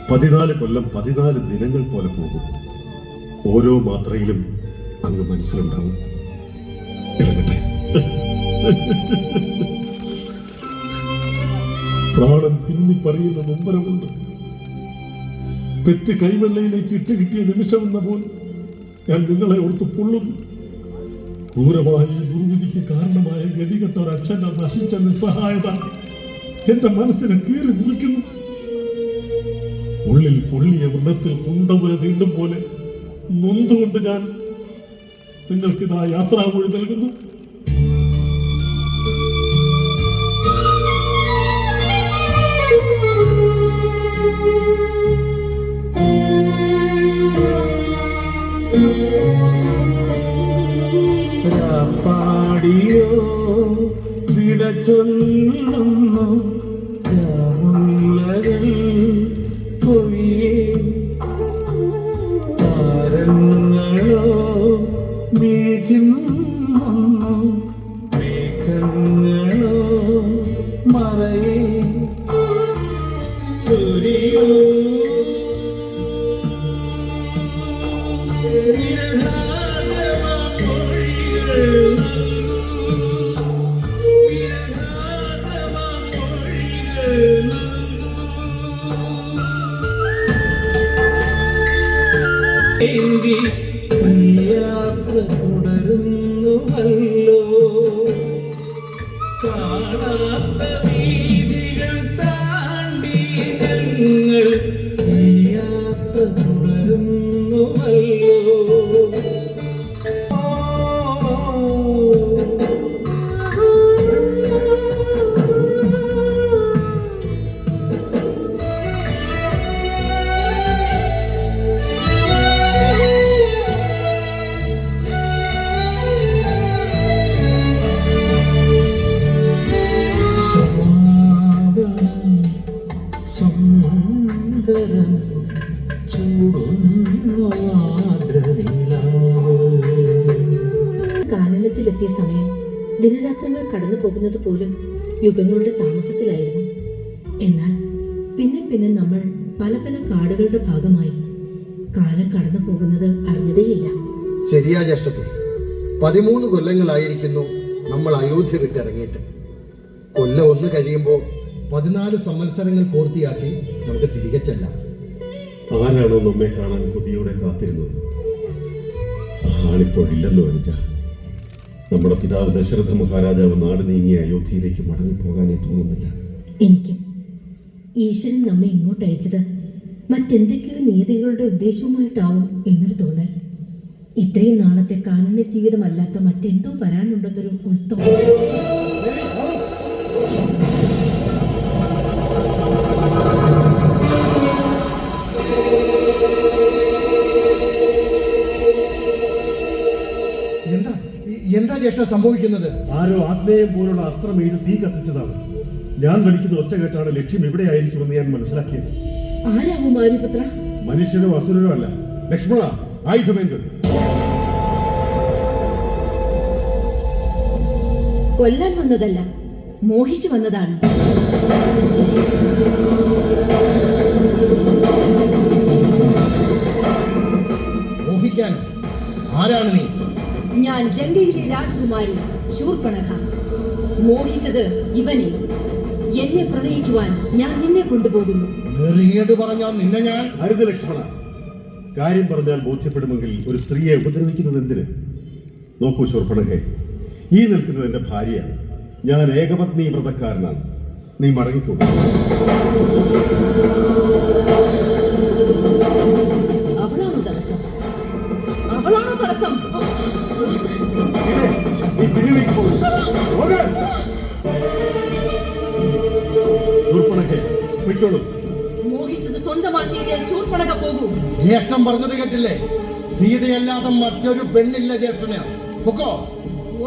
14 കൊല്ലം 14 ദിനങ്ങൾ പോലെ പോകും. ഓരോ മാത്രയിലും അങ്ങ് മനസ്സിലുണ്ടാവും. ഇറങ്ങട്ടെ. പ്രാണൻ പിന്നി പറയുന്ന നൊമ്പരമുണ്ട്. പെറ്റ് കൈവെള്ളയിലേക്ക് ഇട്ട് കിട്ടിയ നിമിഷമെന്ന പോലെ ഞാൻ നിങ്ങളെ ഓർത്ത് പൊള്ളുന്നു. ക്രൂരമായ ഈ ദുർവിധിക്ക് കാരണമായ ഗതികെട്ട ഒരു അച്ഛന്റെ നശിച്ച നിസ്സഹായത എന്റെ മനസ്സിനെ കീറി മുറിക്കുന്നു. ഉള്ളിൽ പൊള്ളിയ വൃതത്തിൽ കുന്തമുല തീണ്ടും പോലെ നൊന്തുകൊണ്ട് ഞാൻ നിങ്ങൾക്കിതാ യാത്രാമൊഴി നൽകുന്നു. പാടിയോ വിട ചൊല്ലുന്നു രാമുള്ളകൾ പൊയ്യേ, താരങ്ങളോ വീഴ്ചിന്നു മേഘങ്ങളോ മറയേ, ചൊരിയോ യാത്ര തുടരുന്നുവല്ലോ, കാണാത്ത വീതികൾ താണ്ടി ഞങ്ങൾ യാത്ര തുടരുന്നുവല്ലോ. സുന്ദരം ചൂടുന്നു കാനനത്തിലെത്തിയ സമയം ദിനരാത്രങ്ങൾ കടന്നു പോകുന്നത് പോലും യുഗങ്ങളുടെ താമസത്തിലായിരുന്നു. എന്നാൽ പിന്നെ പിന്നെ നമ്മൾ പല പല കാടുകളുടെ ഭാഗമായി. കാലം കടന്നു പോകുന്നത് അറിഞ്ഞതേയില്ല. ശരിയാ ജ്യേഷ്ഠത്തെ, 13 കൊല്ലങ്ങളായിരിക്കുന്നു നമ്മൾ അയോധ്യ വിട്ടിറങ്ങിയിട്ട്. കൊല്ലം 1 കഴിയുമ്പോൾ 14 സംവത്സരങ്ങൾ പൂർത്തിയാക്കി നമുക്ക് തിരികെ ചെല്ലാം. ആരാണോ നമ്മെ കാണാൻ കൊതിയോടെ കാത്തിരുന്നത്? ആളിപ്പോഴില്ലല്ലോ അനുജ. നമ്മുടെ പിതാവ് ദശരഥ മഹാരാജാവ് നാട് നീങ്ങിയ അയോധ്യയിലേക്ക് മടങ്ങിപ്പോകാനേ തോന്നുന്നില്ല. എനിക്കും ഈശ്വരൻ നമ്മെ ഇങ്ങോട്ട് അയച്ചത് മറ്റെന്തൊക്കെയോ നീതികളുടെ ഉദ്ദേശവുമായിട്ടാവും എന്നൊരു തോന്നൽ. ഇത്രയും നാളത്തെ കാനന ജീവിതമല്ലാത്ത മറ്റെന്തോ വരാനുണ്ടെന്നൊരു ഉൾത്തോന്നൽ. എന്താ ജ്യേഷ്ഠ സംഭവിക്കുന്നത്? ആരോ ആഗ്നേയം പോലുള്ള അസ്ത്രം എഴുതി തീ കത്തിച്ചതാണ്. ഞാൻ വലിക്കുന്ന ഒച്ച കേട്ടാണ് ലക്ഷ്യം എവിടെയായിരിക്കുമെന്ന് ഞാൻ മനസ്സിലാക്കിയത്. ആരാവും ആര്യപുത്ര? മനുഷ്യരോ അസുരരോ അല്ല. ലക്ഷ്മണ, ആയുധമേന്ത്. കൊല്ലാൻ വന്നതല്ല, മോഹിച്ചു വന്നതാണ്. മോഹിക്കാനോ? ആരാണ് നീ? ഞാൻ ലങ്കയിലെ രാജകുമാരി ശൂർപ്പണഖ. മോഹിച്ചത് ഇവനെ. എന്നെ പ്രണയിക്കുവാൻ ഞാൻ നിന്നെ കൊണ്ടുപോകുന്നു. പറഞ്ഞാൽ നിന്നെ ഞാൻ... അരുത് ലക്ഷ്മണ. കാര്യം പറഞ്ഞാൽ ബോധ്യപ്പെടുമെങ്കിൽ ഒരു സ്ത്രീയെ ഉപദ്രവിക്കുന്നത് എന്തിന്? നോക്കൂ ശൂർപ്പണഖേ, ഈ നിൽക്കുന്നത് എന്റെ ഭാര്യയാണ്. ഞാൻ ഏകപത്നി വ്രതക്കാരനാണ്. നീ മടങ്ങിക്കോ. അവളാണോ തടസ്സം? അവളാണോ തടസ്സം? നീ പിന്നിലേക്ക് പോകും. പൊയ്ക്കോളൂ. മോഹിച്ചത് സ്വന്തമാക്കിയിട്ട് ശൂർപ്പണക പോകൂ. ജ്യേഷ്ഠൻ പറഞ്ഞത് കേട്ടില്ലേ? സീതയല്ലാതെ മറ്റൊരു പെണ്ണില്ല ജ്യേഷ്ഠന്. പൊക്കോ.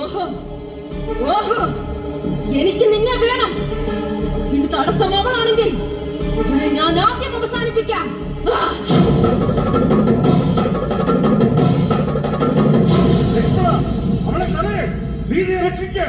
ഓഹോ ഓഹോ, എനിക്ക് നിന്നെ വേണം. ഇതിന് തടസ്സം അവളാണെങ്കിൽ അവളെ ഞാൻ ആദ്യം അവസാനിപ്പിക്കാം. ലക്ഷ്മണ, അവളെ തടേ. സീതയെ രക്ഷിക്ക്.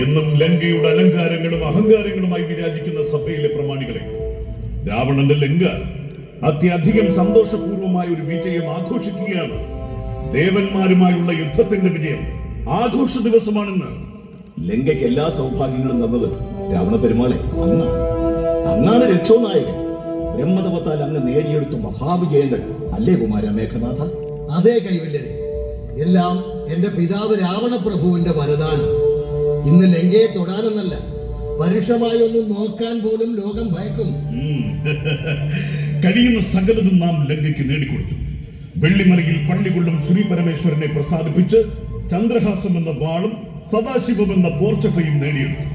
എന്നും ലങ്കയുടെ അലങ്കാരങ്ങളും അഹങ്കാരങ്ങളുമായി വിരാജിക്കുന്ന സഭയിലെ പ്രമാണികളെ, രാവണന്റെ ലങ്ക അത്യധികം സന്തോഷപൂർവമായ ഒരു വിജയം ആഘോഷിക്കുകയാണ്. ദേവന്മാരുമായുള്ള യുദ്ധത്തിന്റെ വിജയം ആഘോഷ ദിവസമാണെന്ന്. ലങ്കയ്ക്ക് എല്ലാ സൗഭാഗ്യങ്ങളും തന്നത് രാവണ പെരുമാളെ അങ്ങാണ് രക്ഷോനായകൻ. ബ്രഹ്മതപത്താൽ അങ്ങ് നേടിയെടുത്ത മഹാവിജയങ്ങൾ അല്ലേ കുമാര മേഘനാഥ? അതേ കൈവല്യരെ, എല്ലാം എന്റെ പിതാവ് രാവണപ്രഭുവിന്റെ വരദാനം. ഇന്ന് ലങ്കയെ തൊടാനെന്നല്ല, പരുഷമായി ഒന്ന് നോക്കാൻ പോലും ലോകം ഭയക്കും. കഴിയുന്ന സകലതും നാം ലങ്കയ്ക്ക് നേടിക്കൊടുത്തു. വെള്ളിമലയിൽ പള്ളികൊള്ളും ശ്രീ പരമേശ്വരനെ പ്രസാദിപ്പിച്ച് ചന്ദ്രഹാസം എന്ന വാളും സദാശിവം എന്ന പോർച്ചട്ടയും നേടിയെടുത്തു.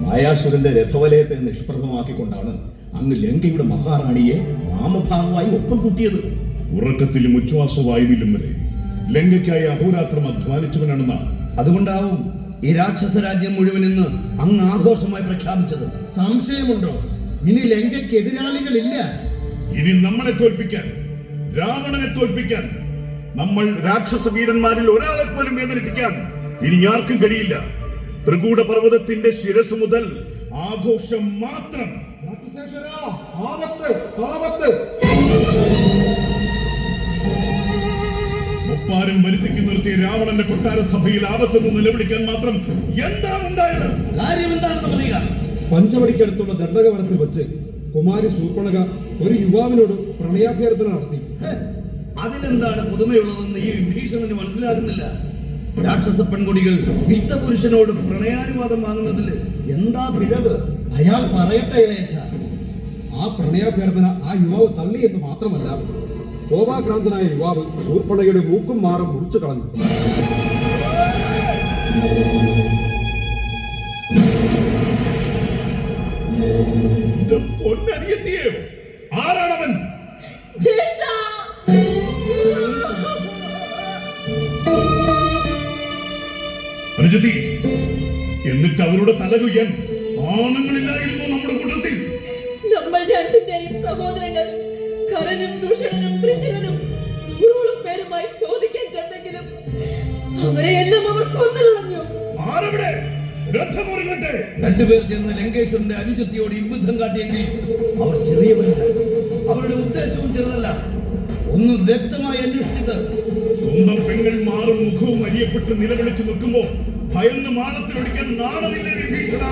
മായാസുരന്റെ രഥവലയത്തെ നിഷ്പ്രഭമാക്കിക്കൊണ്ടാണ് അങ്ങ് ലങ്കയുടെ മഹാറാണിയെ വാമഭാഗമായി ഒപ്പം കൂട്ടിയത്. ഉറക്കത്തിലും ഉച്ഛ്വാസവായുവിലും വരെ ലങ്കയ്ക്കായി അഹോരാത്രം അധ്വാനിച്ചവനാണെന്നാണ്. അതുകൊണ്ടാവും ഈ രാക്ഷസ രാജ്യം മുഴുവൻ ഇന്ന് അങ്ങ് ആഘോഷമായി പ്രഖ്യാപിച്ചത്. സംശയമുണ്ടോ? ഇനി ലങ്കയ്ക്ക് എതിരാളികളില്ല. ഇനി നമ്മളെ തോൽപ്പിക്കാൻ, രാവണനെ തോൽപ്പിക്കാൻ, നമ്മൾ രാക്ഷസ വീരന്മാരിൽ ഒരാളെ പോലും വേദനിപ്പിക്കാൻ ഇനി ആർക്കും കഴിയില്ല. ത്രികൂട പർവ്വതത്തിന്റെ ശിരസ് മുതൽ ആഘോഷം മാത്രം. മുപ്പാരും വരുത്തിക്ക് നിർത്തിയ രാവണന്റെ കൊട്ടാര സഭയിൽ ആപത്തെന്ന് നിലവിളിക്കാൻ മാത്രം എന്താണ് ഉണ്ടായത്? കാര്യം എന്താണെന്ന് പറയുക. പഞ്ചവടിക്കടുത്തുള്ള ദണ്ഡകവനത്തിൽ വെച്ച് കുമാരി ശൂർപ്പണഖ ഒരു യുവാവിനോട് പ്രണയാഭ്യർത്ഥന നടത്തി. അതിലെന്താണ് പുതുമയുള്ളതെന്ന് ഈ വിഭീഷണന് മനസ്സിലാകുന്നില്ല. രാക്ഷസ പെൺകുടികൾ ഇഷ്ടപുരുഷനോട് പ്രണയാനുവാദം വാങ്ങുന്നതിൽ എന്താ പിഴവ്? അയാൾ പറയട്ടെ ഇളയച്ച. ആ പ്രണയാഭ്യർത്ഥന ആ യുവാവ് തള്ളി എന്ന് മാത്രമല്ല, കോപാക്രാന്തനായ യുവാവ് ശൂർപ്പണഖയുടെ മൂക്കും മാറും മുറിച്ചു കളഞ്ഞു. പൊന്നനിയത്തിയോ? ആരാണവൻ? ജ്യേഷ്ഠാ, അനുജത്തി, എന്നിട്ട് അവരുടെ തലകുയ്യാൻ ആണുങ്ങളില്ലായിരുന്നു നമ്മുടെ കൂട്ടത്തിൽ. നമ്മൾ രണ്ടിന്റെയും സഹോദരങ്ങൾ കരനും ദൂഷണനും ത്രിശിരനും 100ഓളം പേരുമായി ചോദിക്കാൻ ചെന്നെങ്കിലും അവരെയെല്ലാം അവർ കൊന്നുകളഞ്ഞു. ആരവിടെ? രഥമുറങ്ങട്ടെ. രണ്ടുപേർ ചേർന്ന് ലങ്കേശ്വരന്റെ അനുജത്തിയോട് ഇബ്ബുദ്ധം കാട്ടിയെങ്കിൽ അവർ ചെറിയവരല്ല. അവരുടെ ഉദ്ദേശവും ചെറുതല്ല. ഒന്ന് വ്യക്തമായി അന്വേഷിച്ചിട്ട് സ്വന്തം പെങ്ങൾ മാറും മുഖവും അരിയപ്പെട്ട് നിലവിളിച്ചു നിൽക്കുമ്പോ ഭയന്ന് മാളത്തിലൊടിക്കാൻ നാണമില്ലേ വിഭീഷണ?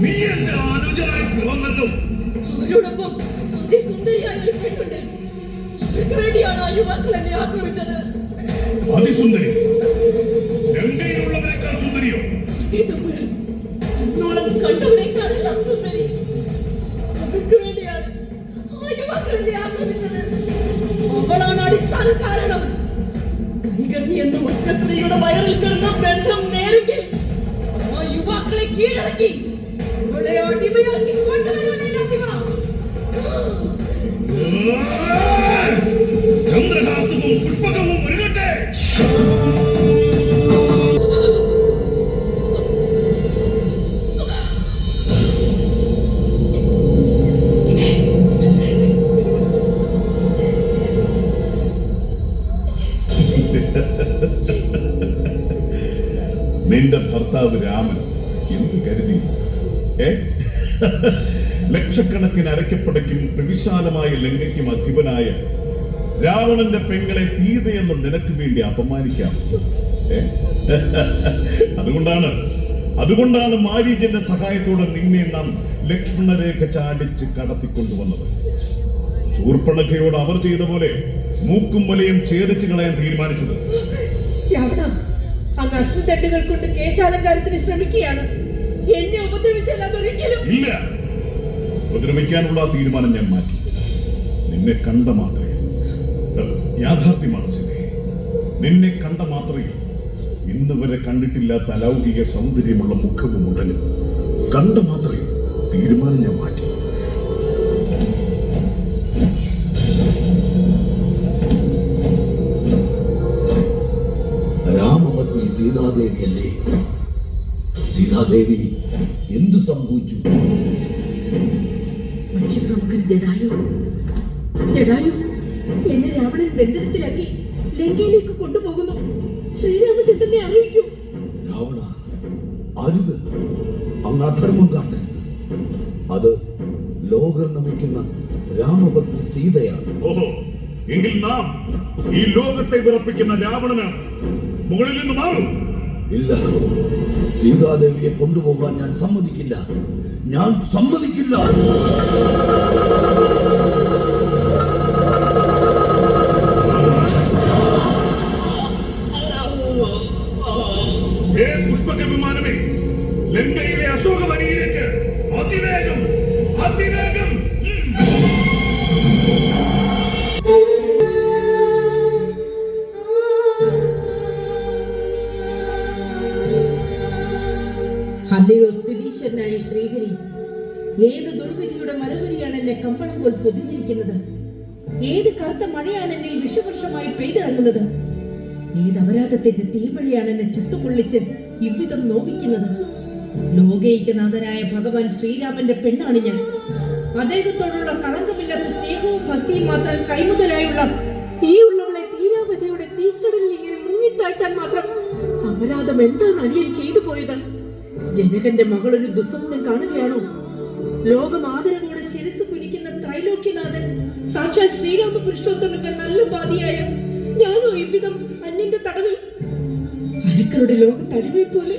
നീ എന്റെ അനുജനായി പിറന്നല്ലോ. അവരോടൊപ്പം അതിസുന്ദരിയായ ഒരു പെണ്ണുണ്ട്. അവർക്ക് വേണ്ടിയാണ് ആ യുവാക്കൾ എന്നെ ആക്രമിച്ചത്. അതിസുന്ദരി? ലങ്കയിലുള്ളവരെക്കാൾ സുന്ദരിയോ? അതേ തമ്പുരാൻ, എന്നോളം കണ്ടവരെക്കാളെല്ലാം സുന്ദരി. അവൾക്ക് വേണ്ടിയാണ് ആ യുവാക്കൾ എന്നെ ആക്രമിച്ചത്. അവളാണ് അടിസ്ഥാന കാരണം. കൈകസി എന്ന ഒറ്റ സ്ത്രീയുടെ വയറിൽ കിടന്ന ബന്ധം നേരെങ്കിൽ ആ യുവാക്കളെ കീഴടക്കി അവളെ അടിമയാക്കി കൊണ്ടുവരാൻ അടിമ. ചന്ദ്രഹാസവും പുഷ്പകവും ഒരുങ്ങട്ടെ. നിന്റെ ഭർത്താവ് രാമൻ എന്ത് കരുതി? ലക്ഷക്കണക്കിന് അരക്കപ്പടയ്ക്കും വിശാലമായ ലങ്കയ്ക്കും അധിപനായ രാവണന്റെ പെങ്ങളെ സീതയെന്ന് നിനക്ക് വേണ്ടി അപമാനിക്കാം. അതുകൊണ്ടാണ് മാരീചന്റെ സഹായത്തോടെ നിന്നെ നാം ലക്ഷ്മണരേഖ ചാടിച്ച് കടത്തിക്കൊണ്ടുവന്നത്. ശൂർപ്പണഖയോട് അവർ ചെയ്ത പോലെ മൂക്കും വലയും ഛേദിച്ചു കളയാൻ തീരുമാനിച്ചത്. അങ്ങ് അഗ്നിദണ്ഡുകൾ കൊണ്ട് കേശാലങ്കാരത്തിന് ശ്രമിക്കുകയാണ്. എന്നെ ഉപദ്രവിച്ചാൽ അതൊരിക്കലും ഇല്ല. ഉപദ്രവിക്കാനുള്ള തീരുമാനം ഞാൻ മാറ്റി. നിന്നെ കണ്ട മാത്രയിൽ യാഥാർത്ഥ്യമാണ് സീതേ. നിന്നെ കണ്ട മാത്രയിൽ ഇന്ന് വരെ കണ്ടിട്ടില്ലാത്ത അലൗകിക സൗന്ദര്യമുള്ള മുഖവും ഉടലും കണ്ട മാത്രയിൽ തീരുമാനം ഞാൻ മാറ്റി. രാമപത്നി സീതാദേവിയല്ലേ? സീതാദേവി എന്തു സംഭവിച്ചു? മത്സ്യപ്രമുഖൻ ജടായു എന്നെ രാവണൻ ബന്ധനത്തിലാക്കി ലങ്കയിലേക്ക് കൊണ്ടുപോകുന്നു. ശ്രീരാമചന്ദ്രനെ അറിയിക്കൂ. രാവണ, അരുത്, അങ്ങ് അധർമ്മം കാട്ടരുത്. അത് ലോകർ നമിക്കുന്ന രാമപത്നി സീതയാണ്. ഓഹോ, എങ്കിൽ നാം ഈ ലോകത്തെ വിറപ്പിക്കുന്ന രാവണനാണ്. മുകളിൽ നിന്ന് മാറും. ഇല്ല, സീതാദേവിയെ കൊണ്ടുപോകാൻ ഞാൻ സമ്മതിക്കില്ല. ഞാൻ സമ്മതിക്കില്ല. ഹേ പുഷ്പക വിമാനമേ, ലങ്കയിലെ അശോകവനിയിലേക്ക് അതിവേഗം അതിവേഗം. അല്ലയോ സ്ഥിതീശ്വരനായ ശ്രീഹരി, ഏത് ദുർവിധിയുടെ മരവരിയാണ് എന്നെ കമ്പളം പോൽ പൊതിഞ്ഞിരിക്കുന്നത്? ഏത് കറുത്ത മഴയാണ് എന്നിൽ വിഷവർഷമായി പെയ്തിറങ്ങുന്നത്? ഏത് അപരാധത്തിന്റെ തീമഴയാണ് എന്നെ ചുട്ടുപൊള്ളിച്ച് ഇவ்விധം നോവിക്കുന്നത്? ലോകൈകനാഥനായ ഭഗവാൻ ശ്രീരാമന്റെ പെണ്ണാണ് ഞാൻ. അദ്ദേഹത്തോടുള്ള കളങ്കമില്ലാത്ത സ്നേഹവും ഭക്തിയും മാത്രം കൈമുതലായുള്ള ഈ ഉള്ളവളെ തീരാവധയുടെ തീക്കടലിൽ ഇങ്ങനെ മുങ്ങിത്താഴ്ത്താൻ മാത്രം അപരാധം എന്താണ് അടിയൻ ചെയ്തു പോയത്? ജനകന്റെ മകൾ ഒരു ദുസ്വപ്നം കാണുകയാണോ? ലോകം ആദരവോടെ ശിരസ് കുനിക്കുന്ന ത്രൈലോക്യനാഥൻ സാക്ഷാൽ ശ്രീരാമ പുരുഷോത്തമന്റെ നല്ല പാതിയായ ഞാനോ ഇவ்விധം അന്യന്റെ തടവിൽ? അരക്കരുടെ ലോകത്തടിമയെ പോലെ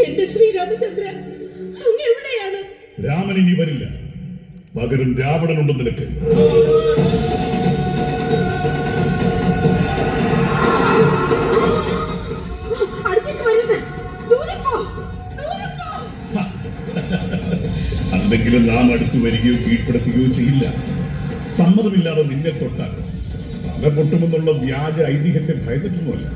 എന്റെ ശ്രീരാമചന്ദ്ര, അങ്ങ് എവിടെയാണ്? രാമൻ ഇനി വരില്ല. പകരം രാവണനുണ്ട് നിനക്ക്. അടുത്തേക്ക് വരുന്നത്, ദൂരെ പോ, ദൂരെ പോ. അല്ലെങ്കിലും നാം അടുത്തു വരികയോ കീഴ്പ്പെടുത്തുകയോ ചെയ്യില്ല. സമ്മതമില്ലാതെ നിന്നെ തൊട്ടാൽ തല പൊട്ടുമെന്നുള്ള വ്യാജ ഐതിഹ്യത്തെ ഭയന്നിട്ടൊന്നുമല്ല.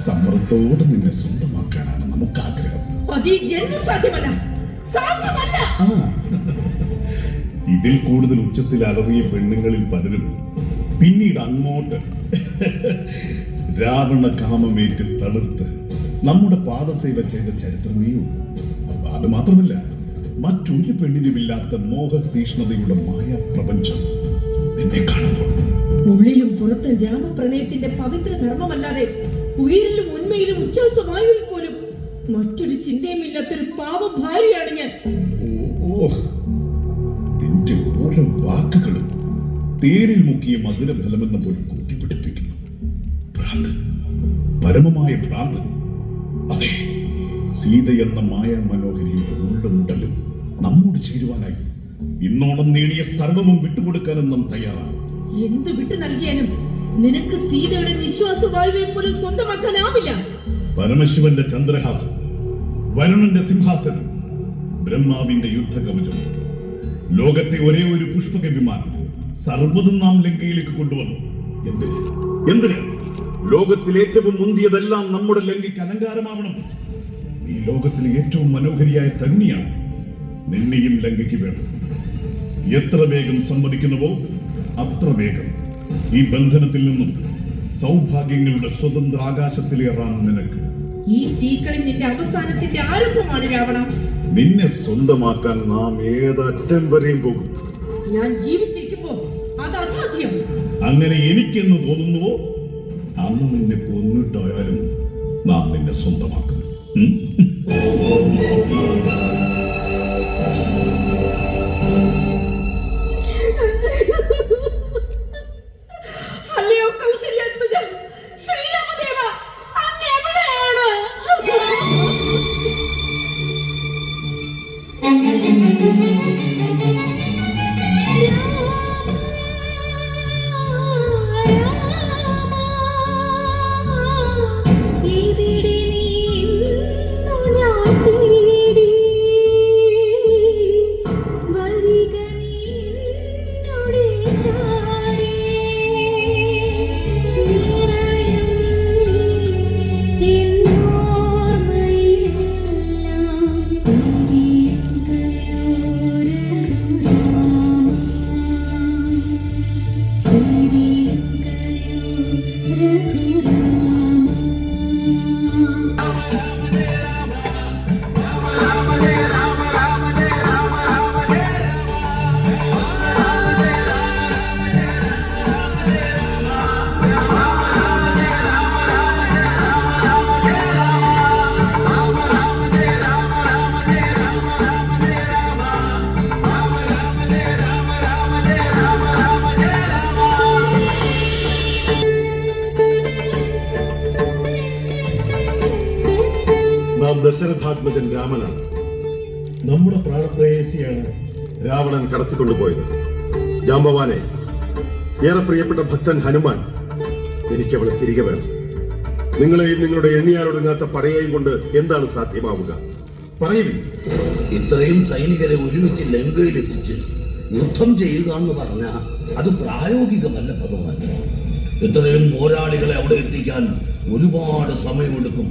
സമ്മതത്തോടെ നിന്നെ സ്വന്തമാക്കാനാണ് നമുക്ക് ആഗ്രഹം. അത് ഈ ജന്മം സാധ്യമല്ല, സാധ്യമല്ല. ഇതിൽ കൂടുതൽ ഉച്ചത്തിൽ അലറിയ പെണ്ണുങ്ങളിൽ പലരും പിന്നീട് അങ്ങോട്ട് രാവണ കാമമേറ്റ് തളിർത്ത് നമ്മുടെ പാദസേവ ചെയ്ത ചരിത്രമേ ഉള്ളൂ. അത് മാത്രമല്ല, മറ്റൊരു പെണ്ണിനുമില്ലാത്ത മോഹതീഷ്ണതയുടെ മായാപ്രപഞ്ചം നിന്നെ കാണുമ്പോൾ ഉള്ളിലും പുറത്തും രാമപ്രണയത്തിന്റെ പവിത്ര ധർമ്മമല്ലാതെ ഉയരിലും ഉന്മയിലും ഉച്ഛ്വാസവായുവിൽ പോലും മറ്റൊരു ചിന്തയുമില്ലാത്തൊരു പാവ ഭാര്യയാണ് ഞാൻ. നിന്റെ ഓരോ വാക്കുകളും തേരിൽ മുക്കിയ മധുരഫലമെന്ന പോലെ കുത്തിപ്പിടിപ്പിക്കുന്നു. ഭ്രാന്ത്, പരമമായ ഭ്രാന്ത്. അതെ, സീത എന്ന മായാ മനോഹരിയുടെ ഉള്ളുമുണ്ടലും നമ്മോട് ചേരുവാനായി ഇന്നോളം നേടിയ സർവവും വിട്ടുകൊടുക്കാനും നാം തയ്യാറാണ്. എന്ത് വിട്ടു നൽകിയാലും നിനക്ക് സീതയുടെ നിശ്വാസവായുവെ പോലും സ്വന്തമാക്കാനാവില്ല. പരമശിവന്റെ ചന്ദ്രഹാസം, വരുണന്റെ സിംഹാസനം, ബ്രഹ്മാവിന്റെ യുദ്ധകവചം, ലോകത്തെ ഒരേ ഒരു പുഷ്പക വിമാനം, സർവ്വതും നാം ലങ്കയിലേക്ക് കൊണ്ടുവന്നു. എന്തിന്? ലോകത്തിൽ ഏറ്റവും മുന്തിയതെല്ലാം നമ്മുടെ ലങ്കയ്ക്ക് അലങ്കാരമാവണം. ഈ ലോകത്തിലെ ഏറ്റവും മനോഹരിയായ തന്മിയാണ്. നിന്നെയും ലങ്കയ്ക്ക് വേണം. എത്ര വേഗം സമ്മതിക്കുന്നുവോ അത്ര വേഗം ഈ ബന്ധനത്തിൽ നിന്നും സൗഭാഗ്യങ്ങളുടെ സ്വതന്ത്ര ആകാശത്തിലേറാൻ നിനക്ക്. ഈ തീക്കളി നിന്റെ അവസാനത്തിന്റെ ആരംഭമാണ് രാവണ. നിന്നെ സ്വന്തമാക്കാൻ നാം ഏതറ്റം വരെയും പോകും. ഞാൻ ജീവിച്ചിരിക്കുമ്പോ അത് അസാധ്യം. അങ്ങനെ എനിക്കെന്ന് തോന്നുന്നുവോ അന്ന് നിന്നെ കൊന്നിട്ടായാലും നാം നിന്നെ സ്വന്തമാക്കും. അല്ലയോ കൗസല്യാത്മജ, ശ്രീരാമദേവ, അങ്ങ് എവിടെയാണ്? വരിക നീ കൗസല്യാത്മജൻ രാമനാണ്. നമ്മുടെ പ്രാണപ്രേയസിയാണ് രാവണൻ കടത്തിക്കൊണ്ടുപോയത്. ജാംബവാനെ, ഏറെ പ്രിയപ്പെട്ട ഭക്തൻ ഹനുമാൻ, എനിക്ക് അവളെ തിരികെ വേണം. നിങ്ങളെയും നിങ്ങളുടെ എണ്ണിയാലൊടുങ്ങാത്ത പടയെയും കൊണ്ട് എന്താണ് സാധ്യമാവുക? പറയുവിൻ. ഇത്രയും സൈനികരെ ഒരുമിച്ച് ലങ്കയിലെത്തിച്ച് യുദ്ധം ചെയ്യുക എന്ന് പറഞ്ഞാൽ അത് പ്രായോഗികമല്ല ഭഗവാൻ. ഇത്രയും പോരാളികളെ അവിടെ എത്തിക്കാൻ ഒരുപാട് സമയമെടുക്കും.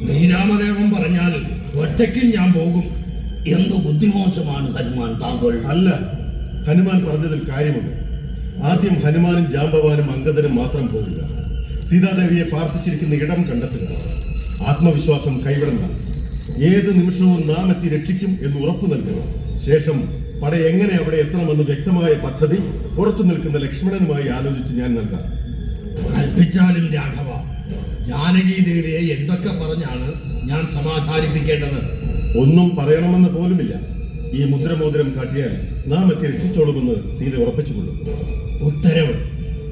ശ്രീരാമദേവൻ പറഞ്ഞാൽ ഒറ്റയ്ക്കും ഞാൻ പോകും. എന്ത് ബുദ്ധിമോശമാണ് ഹനുമാൻ താങ്കൾ. അല്ല, ഹനുമാൻ പറഞ്ഞതിൽ കാര്യമുണ്ട്. ആദ്യം ഹനുമാനും ജാംബവാനും അംഗദനും മാത്രം പോകുക. സീതാദേവിയെ പാർപ്പിച്ചിരിക്കുന്ന ഇടം കണ്ടെത്തുക. ആത്മവിശ്വാസം കൈവിടണ്ട. ഏത് നിമിഷവും നാം എത്തി രക്ഷിക്കും എന്ന് ഉറപ്പു നൽകുക. ശേഷം പട എങ്ങനെ അവിടെ എത്തണമെന്ന് വ്യക്തമായ പദ്ധതി പുറത്തു നിൽക്കുന്ന ലക്ഷ്മണനുമായി ആലോചിച്ച് ഞാൻ നൽകാം. കൽപ്പിച്ചാലും രാഘവ, ജാനകി ദേവിയെ എന്തൊക്കെ പറഞ്ഞാണ് ഞാൻ സമാധാനിപ്പിക്കേണ്ടത്? ഒന്നും പറയണമെന്ന് പോലുമില്ല. ഈ മുദ്രമോതിരം കാട്ടിയാൽ നാം എത്തി രക്ഷിച്ചോളുമെന്ന് സീത ഉറപ്പിച്ചുകൊള്ളും. ഉത്തരവ്.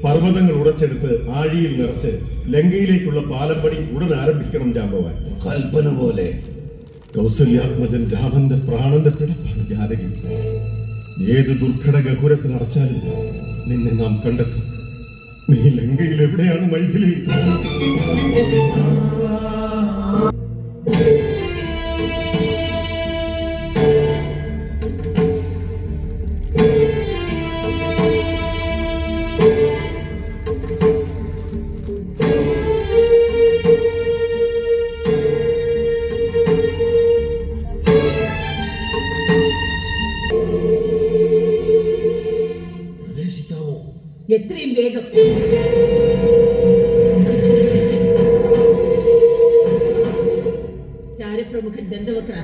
പർവ്വതങ്ങൾ ഉടച്ചെടുത്ത് ആഴിയിൽ നിറച്ച് ലങ്കയിലേക്കുള്ള പാലം പണി ഉടൻ ആരംഭിക്കണം ജാംബവാൻ. കൽപ്പന പോലെ. കൗസല്യാത്മജൻ രാമന്റെ പ്രാണന്റെ പിടപ്പാണ് ജാനകി. ഏത് ദുർഘട ഗഹുരത്തിൽ അടച്ചാലും നിന്നെ നാം കണ്ടെത്തും. നീ ലങ്കയിൽ എവിടെയാണ് മൈഥിലി? പ്രവേശിക്കാവോ? എത്രയും വേഗം. ചാരപ്രമുഖൻ ദന്തവക്ര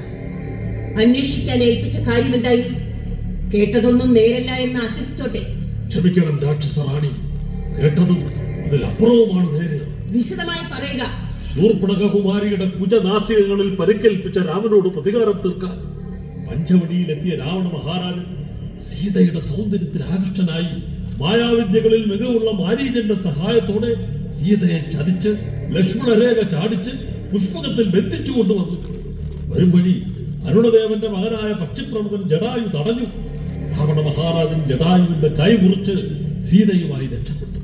അന്വേഷിക്കാൻ ഏൽപ്പിച്ച കാര്യമെന്തായി? കേട്ടതൊന്നും നേരല്ല എന്ന് ആശ്വസിച്ചോട്ടെ. ക്ഷമിക്കണം രാക്ഷസ റാണി, കേട്ടതും അതിലപ്പുറവുമാണ് നേര്. വിശദമായി പറയുക. ശൂർപ്പണകുമാരിയുടെ കുജനാസികങ്ങളിൽ പരിക്കേൽപ്പിച്ച രാമനോട് പ്രതികാരം തീർക്കാൻ പഞ്ചവടിയിലെത്തിയ രാവണ മഹാരാജൻ സീതയുടെ സൗന്ദര്യത്തിൽ ആകൃഷ്ടനായി മായാവിദ്യകളിൽ മികവുള്ള മാരീചന്റെ സഹായത്തോടെ സീതയെ ചതിച്ച് ലക്ഷ്മണരേഖ ചാടിച്ച് പുഷ്പകത്തിൽ ബന്ധിച്ചു കൊണ്ടുവന്നു. വരും വഴി അരുണദേവന്റെ മകനായ പക്ഷിപ്രമുഖൻ ജടായു തടഞ്ഞു. രാവണ മഹാരാജൻ ജടായുവിന്റെ കൈ മുറിച്ച് സീതയുമായി രക്ഷപ്പെട്ടു.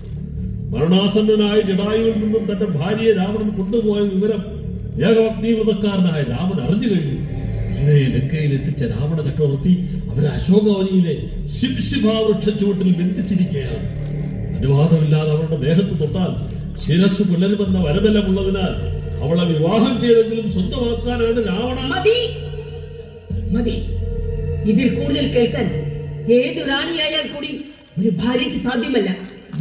മരണാസന്നനായ ജടായുവിൽ നിന്നും തന്റെ ഭാര്യയെ രാവണൻ കൊണ്ടുപോയ വിവരം ഏകഭക്തിവ്രതക്കാരനായ രാമൻ അറിഞ്ഞു കഴിഞ്ഞു. സീതയെ ലങ്കയിൽ എത്തിച്ച രാവണ ചക്രവർത്തി അവരെ അശോകവനിയിലെ ശിംശിഭാവൃക്ഷ ചുവട്ടിൽ ബന്ധിച്ചിരിക്കുകയാണ്. അനുവാദമില്ലാതെ അവളുടെ ദേഹത്ത് തൊട്ടാൽ ശിരസ് പുലരുമെന്ന വരബലമുള്ളതിനാൽ അവളെ വിവാഹം ചെയ്തെങ്കിലും സ്വന്തമാക്കാനാണ് രാവണ. മതി, മതി. ഇതിൽ കൂടുതൽ കേൾക്കാൻ ഏതു റാണിയായാൽ കൂടി ഒരു ഭാര്യയ്ക്ക് സാധ്യമല്ല.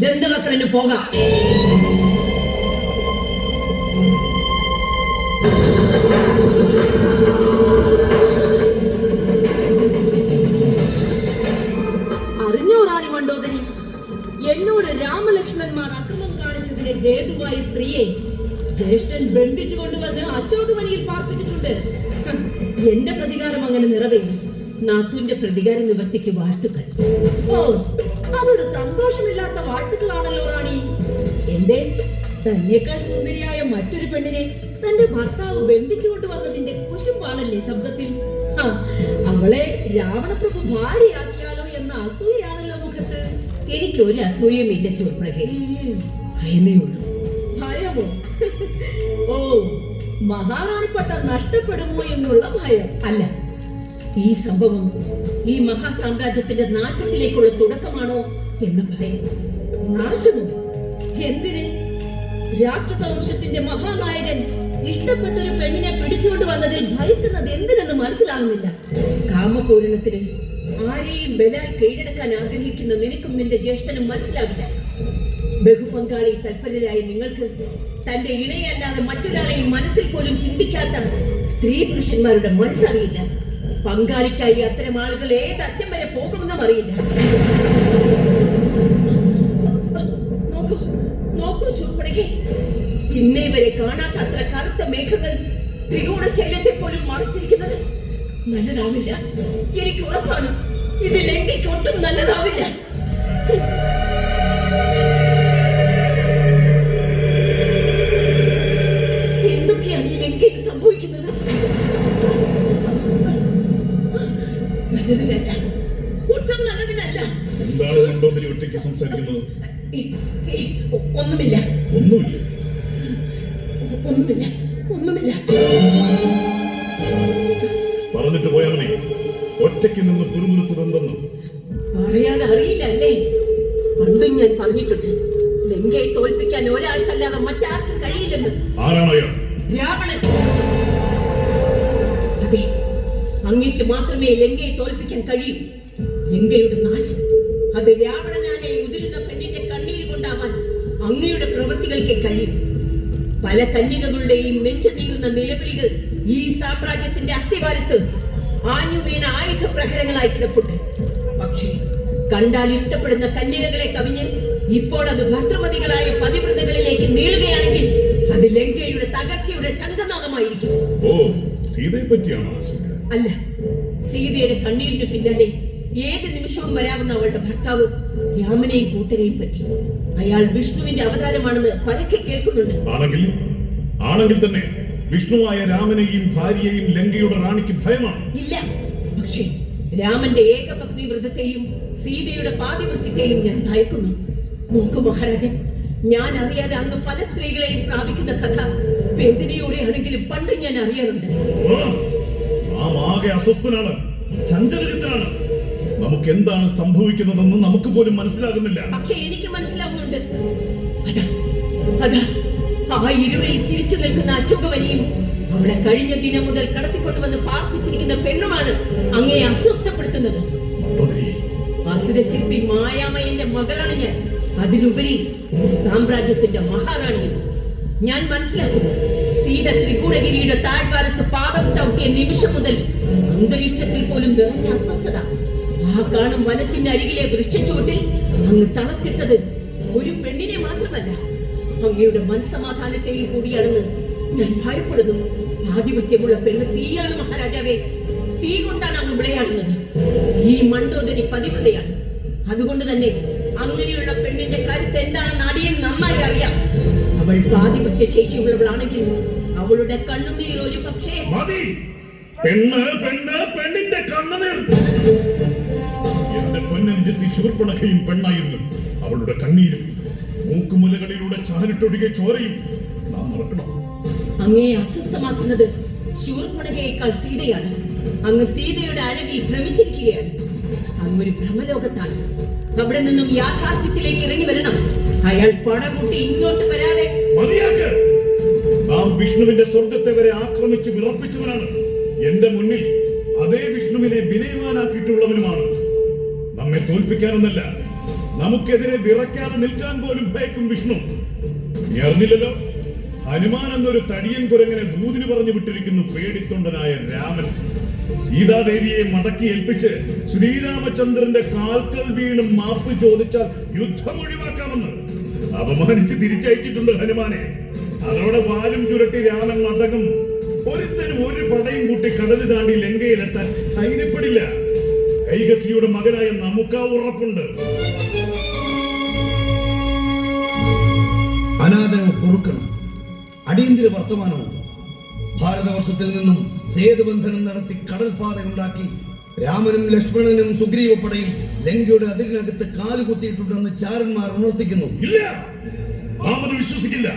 ദന്തവക്രന് പോകാം. അറിഞ്ഞോ റാണി മണ്ഡോദരി, എന്നോട് രാമലക്ഷ്മണന്മാർ അക്രമം കാണിച്ചതിന് ഹേതുവായ സ്ത്രീയെ ജ്യേഷ്ഠൻ ബന്ധിച്ചു കൊണ്ടുവന്ന് അശോകവനിയിൽ പാർപ്പിച്ചിട്ടുണ്ട്. എന്റെ പ്രതികാരം അങ്ങനെ നിറവേറും. നാത്തുവിന്റെ പ്രതികാര നിവർത്തിക്ക് വാഴ്ത്തുക്കൾ. ഓ, അതൊരു സന്തോഷമില്ലാത്ത വാഴ്ത്തുക്കളാണല്ലോ റാണി. എന്തേ, തന്നെക്കാൾ സുന്ദരിയായ മറ്റൊരു പെണ്ണിനെ തന്റെ ഭർത്താവ് ബന്ധിച്ചുകൊണ്ടുവന്നതിന്റെ കുശുമ്പാണല്ലേ ശബ്ദത്തിൽ? അവളെ രാവണപ്രഭു ഭാര്യയാക്കിയാലോ എന്ന അസൂയയാണല്ലോ മുഖത്ത്. എനിക്ക് ഒരു അസൂയമില്ല ശൂർപ്പണഖേ, ഭയമേ ഉള്ളൂ. ഭയമോ? ഓ, മഹാറാണി പട്ടം നഷ്ടപ്പെടുമോ എന്നുള്ള ഭയം അല്ല, ഈ സംഭവം ഈ മഹാസാമ്രാജ്യത്തിന്റെ നാശത്തിലേക്കുള്ള തുടക്കമാണോ എന്ന് ഭയം. നാശമോ? എന്തിന്? രാക്ഷസ വംശത്തിന്റെ മഹാനായകൻ ഇഷ്ടപ്പെട്ടൊരു പെണ്ണിനെ പിടിച്ചുകൊണ്ട് വന്നതിൽ ഭയക്കുന്നത് എന്തിനെന്ന് മനസ്സിലാകുന്നില്ല. കാമപൂരണത്തിന് ആരെയും ബലാൽ കീഴടക്കാൻ ആഗ്രഹിക്കുന്ന നിനക്കും നിന്റെ ജ്യേഷ്ഠനും മനസ്സിലാവില്ല. ബഹുപങ്കാളി തൽപരരായ നിങ്ങൾക്ക് തന്റെ ഇണയല്ലാതെ മറ്റൊരാളെയും മനസ്സിൽ പോലും ചിന്തിക്കാത്ത സ്ത്രീ പുരുഷന്മാരുടെ മനസ്സറിയില്ല. പങ്കാളിക്കായി അത്തരം ആളുകൾ ഏതറ്റം വരെ പോകുമെന്നും അറിയില്ല. നോക്കൂ, നോക്കൂ ശൂർപ്പണഖേ, ഇന്നേ വരെ കാണാത്ത അത്ര കറുത്ത മേഘങ്ങൾ ത്രികോണ ശൈലത്തെ പോലും മറച്ചിരിക്കുന്നത് നല്ലതാവില്ല. എനിക്ക് ഉറപ്പാണ്, ഇത് ലങ്കയ്ക്ക് ഒട്ടും നല്ലതാവില്ല. എന്തൊക്കെയാണ് ഈ ലങ്കയ്ക്ക് സംഭവിക്കുന്നത്? നല്ലതിനല്ല, ഒട്ടും നല്ലതിനല്ല. എന്താണ് മണ്ടോദരി ഒറ്റയ്ക്ക് സംസാരിക്കുന്നത്? ഒന്നുമില്ല, ഒന്നുമില്ല. ഒന്നുമില്ല, ഒന്നുമില്ല. പറഞ്ഞിട്ട് പോയാൽ മതി. ഒറ്റയ്ക്ക് നിന്ന് തുരുമുരുത്തതെന്തെന്ന് പറയാതെ അറിയില്ല അല്ലേ? പണ്ടും ഞാൻ പറഞ്ഞിട്ടുണ്ട്, ലങ്കയെ തോൽപ്പിക്കാൻ ഒരാൾക്കല്ലാതെ മറ്റാർക്കും കഴിയില്ലെന്ന്. ആരാണ് അയാൾ? രാവണൻ. അതെ, അങ്ങേക്ക് മാത്രമേ ലങ്കയെ തോൽപ്പിക്കാൻ കഴിയൂ. ലങ്കയുടെ നാശം അത് രാവണനാലെ ഉതിരുന്ന പെണ്ണിന്റെ കണ്ണീര് കൊണ്ടാവാൻ അങ്ങയുടെ പ്രവൃത്തികൾക്ക് കഴിയും. പല കന്യകകളുടെയും നെഞ്ചു നീറുന്ന നിലവിളികൾ ഈ സാമ്രാജ്യത്തിന്റെ അസ്ഥിവാരത്ത് ആഞ്ഞു വീണ ആയുധ പ്രഹരങ്ങളായി കിടപ്പുണ്ട്. പക്ഷേ കണ്ടാൽ ഇഷ്ടപ്പെടുന്ന കന്യകകളെ കവിഞ്ഞ് ഇപ്പോൾ അത് ഭർത്തൃമതികളായ പതിവ്രതകളിലേക്ക് നീളുകയാണെങ്കിൽ അത് ലങ്കയുടെ തകർച്ചയുടെ ശംഖനാദമായിരിക്കും. ഓ, സീതയെ പറ്റിയാണോ? അല്ല, സീതയുടെ കണ്ണീരിന് പിന്നാലെ ഏത് നിമിഷവും വരാവുന്ന അവളുടെ ഭർത്താവ് രാമനെയും കൂട്ടരെയും പറ്റി. അയാൾ വിഷ്ണുവിന്റെ അവതാരമാണെന്ന് പരക്കെ കേൾക്കുന്നുണ്ട്. ആണെങ്കിൽ തന്നെ വിഷ്ണുവായ രാമനെയും ഭാര്യയെയും ലങ്കയുടെ റാണിക്ക് ഭയമാണ്. ഇല്ല, പക്ഷേ രാമന്റെ ഏകപത്നി വ്രതത്തെയും സീതയുടെ പാതിവൃത്യത്തെയും ഞാൻ ഭയക്കുന്നു. നോക്കൂ മഹാരാജൻ, ഞാൻ അറിയാതെ അങ്ങ് പല സ്ത്രീകളെയും പ്രാപിക്കുന്ന കഥ വേദനയോടെയാണെങ്കിലും പണ്ട് ഞാൻ അറിയാറുണ്ട്. നാം ആകെ അസ്വസ്ഥനാണ്, ചഞ്ചലചിത്തനാണ്. നമുക്ക് എന്താണ് സംഭവിക്കുന്നതെന്ന് നമുക്ക് പോലും മനസ്സിലാകുന്നില്ല. പക്ഷെ എനിക്ക് മനസ്സിലാവുന്നുണ്ട്. അതാ ആ ഇരുളിൽ ചിരിച്ചു നിൽക്കുന്ന അശോകവനിയും അവിടെ കഴിഞ്ഞ ദിനം മുതൽ കടത്തിക്കൊണ്ടുവന്ന് പാർപ്പിച്ചിരിക്കുന്ന പെണ്ണുമാണ് അങ്ങേ അസ്വസ്ഥപ്പെടുത്തുന്നത്. അസുരശില്പി മായാമയന്റെ മകളാണ് ഞാൻ. അതിലുപരി ഒരു സാമ്രാജ്യത്തിന്റെ മഹാറാണിയും. ഞാൻ മനസ്സിലാക്കുന്നു, സീത ത്രികൂടഗിരിയുടെ താഴ്വാരത്ത് പാദം ചവിട്ടിയ നിമിഷം മുതൽ അന്തരീക്ഷത്തിൽ പോലും നിറഞ്ഞ അസ്വസ്ഥത. ആ കാണും വനത്തിന്റെ അരികിലെ വൃക്ഷച്ചുവട്ടിൽ അങ്ങ് തളച്ചിട്ടത് ഒരു പെണ്ണിനെ മാത്രമല്ല, അങ്ങയുടെ മനസ്സമാധാനത്തെയും കൂടിയാണെന്ന് ഞാൻ ഭയപ്പെടുന്നു. ആധിപത്യമുള്ള പെണ്ണ് തീയാണ് മഹാരാജാവേ. തീ കൊണ്ടാണ് അങ്ങ് വിളയാടുന്നത്. ഈ മണ്ടോദരി പതിവ്രതയാണ്. അതുകൊണ്ട് തന്നെ അങ്ങനെയുള്ള പെണ്ണിന്റെ കരുത്ത് എന്താണെന്ന് അടിയൻ നന്നായി അറിയാം. അവൾ പാതിപത്യ ശേഷിയുള്ളവളാണെങ്കിൽ അവളുടെ കണ്ണുനീർ ഒരു പക്ഷേ പെണ്ണിന്റെ കണ്ണുനീർ. എന്റെ പൊന്നനുജത്തി ശൂർപ്പണഖയും പെണ്ണായിരുന്നു. അവളുടെ കണ്ണീരും മൂക്കുമുലകളിലൂടെ ചാരിട്ടൊഴുകിയ ചോരയും നാം മറക്കണം. അങ്ങേ അസ്വസ്ഥമാക്കുന്നത് ശൂർപ്പണഖയേക്കാൾ സീതയാണ്. അങ്ങ് സീതയുടെ അഴകിൽ ഭ്രമിച്ചിരിക്കുകയാണ്. അങ്ങൊരു ഭ്രമലോകത്താണ്. അവിടെ നിന്നും യാഥാർത്ഥ്യത്തിലേക്ക് ഇറങ്ങി വരണം. അയാൾ പടകൂട്ടി ഇങ്ങോട്ട് വരാതെ മതിയാക്ക്. നാം വിഷ്ണുവിന്റെ സ്വർഗത്തെ വരെ ആക്രമിച്ച് വിറപ്പിച്ചവനാണ്. എന്റെ മുന്നിൽ അതേ വിഷ്ണുവിനെ വിനയവാനാക്കിയിട്ടുള്ളവനുമാണ്. നമ്മെ തോൽപ്പിക്കാനൊന്നല്ല, നമുക്കെതിരെ വിറയ്ക്കാതെ നിൽക്കാൻ പോലും ഭയക്കും വിഷ്ണു. നീ അറിഞ്ഞില്ലല്ലോ, ഹനുമാൻ എന്നൊരു തടിയൻ കുരങ്ങനെ ദൂതിന് പറഞ്ഞു വിട്ടിരിക്കുന്നു പേടിത്തൊണ്ടനായ രാമൻ. സീതാദേവിയെ മടക്കി ഏൽപ്പിച്ച് ശ്രീരാമചന്ദ്രന്റെ കാൽക്കൽ വീണ് മാപ്പ് ചോദിച്ചാൽ യുദ്ധം ഒഴിവാക്കാമെന്ന് അപമാനിച്ച് തിരിച്ചയച്ചിട്ടുണ്ട് ഹനുമാനെ. അതോടെ വാലും ചുരട്ടി രാമൻ മടങ്ങും. ഒരുത്തനും ഒരു പടയും കൂട്ടി കടല് താണ്ടി ലങ്കയിലെത്താൻ ധൈര്യപ്പെടില്ല. കൈകസിയുടെ മകനായ നമുക്കാ ഉറപ്പുണ്ട്. അനാദരവ് പൊറുക്കണം. അടിയന്തര വർത്തമാനമുണ്ട്. ഭാരതവർഷത്തിൽ നിന്നും സേതുബന്ധനം നടത്തി കടൽപാതയുണ്ടാക്കി രാമനും ലക്ഷ്മണനും സുഗ്രീവപ്പടയും ലങ്കയുടെ അതിരിനകത്ത് കാലുകുത്തിയിട്ടുണ്ടെന്ന് ചാരന്മാർ ഉണർത്തിക്കുന്നു. ഇല്ല, നാം അത് വിശ്വസിക്കില്ല.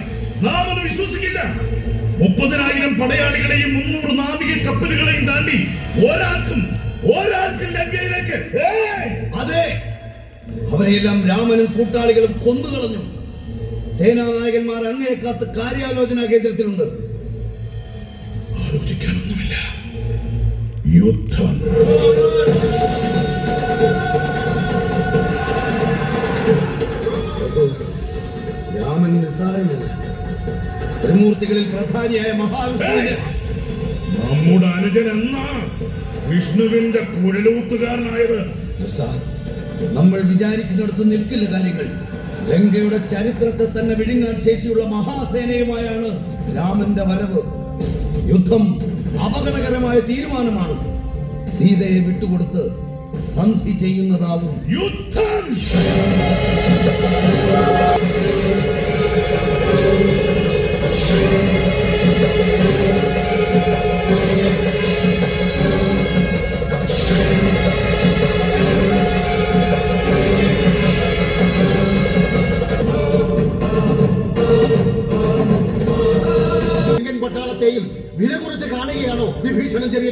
30,000 പടയാളികളെയും 300 നാവിക കപ്പലുകളെയും താണ്ടി ഒരാൾക്കും ലങ്കയിലേക്ക്. അതെ, അവരെയെല്ലാം രാമനും കൂട്ടാളികളും കൊന്നുകളഞ്ഞു. സേനാനായകന്മാർ അങ്ങേ കാത്ത് കാര്യാലോചനാ കേന്ദ്രത്തിലുണ്ട്. ആലോചിക്കാനൊന്നുമില്ല, യുദ്ധം. രാമൻ നിസ്സാരനല്ല. ത്രിമൂർത്തികളിൽ പ്രധാനിയായ മഹാവിഷ്ണുവിനെ നമ്മുടെ അനുജൻ എന്ന വിഷ്ണുവിന്റെ കുഴലൂത്തുകാരനായത്. നമ്മൾ വിചാരിക്കുന്നിടത്ത് നിൽക്കില്ല കാര്യങ്ങൾ. ലങ്കയുടെ ചരിത്രത്തെ തന്നെ വിഴുങ്ങാൻ ശേഷിയുള്ള മഹാസേനയുമായാണ് രാമന്റെ വരവ്. യുദ്ധം അപകടകരമായ തീരുമാനമാണ്. സീതയെ വിട്ടുകൊടുത്ത് സന്ധി ചെയ്യുന്നതാവും യുദ്ധം.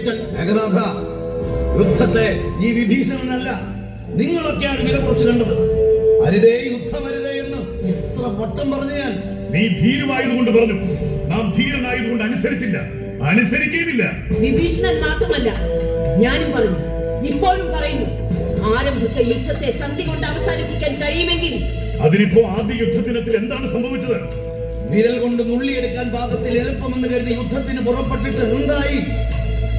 വല്യച്ഛൻ. മേഘനാഥ, യുദ്ധത്തെ ഈ വിഭീഷണനല്ല നിങ്ങളൊക്കെയാണ് വില കുറച്ച് കണ്ടത്. അരുതേ യുദ്ധം അരുതേ എന്ന് എത്ര വട്ടം പറഞ്ഞു ഞാൻ. നീ ഭീരുവായതുകൊണ്ട് പറഞ്ഞു, നാം ധീരനായതുകൊണ്ട് അനുസരിച്ചില്ല, അനുസരിക്കുകയുമില്ല. വിഭീഷണൻ മാത്രമല്ല, ഞാനും പറഞ്ഞു, ഇപ്പോഴും പറയുന്നു, ആരംഭിച്ച യുദ്ധത്തെ സന്ധി കൊണ്ട് അവസാനിപ്പിക്കാൻ കഴിയുമെങ്കിൽ. അതിനിപ്പോ ആദ്യ യുദ്ധദിനത്തിൽ എന്താണ് സംഭവിച്ചത്? വിരൽ കൊണ്ട് നുള്ളിയെടുക്കാൻ പാകത്തിൽ എളുപ്പമെന്ന് കരുതി യുദ്ധത്തിന് പുറപ്പെട്ടിട്ട് എന്തായി?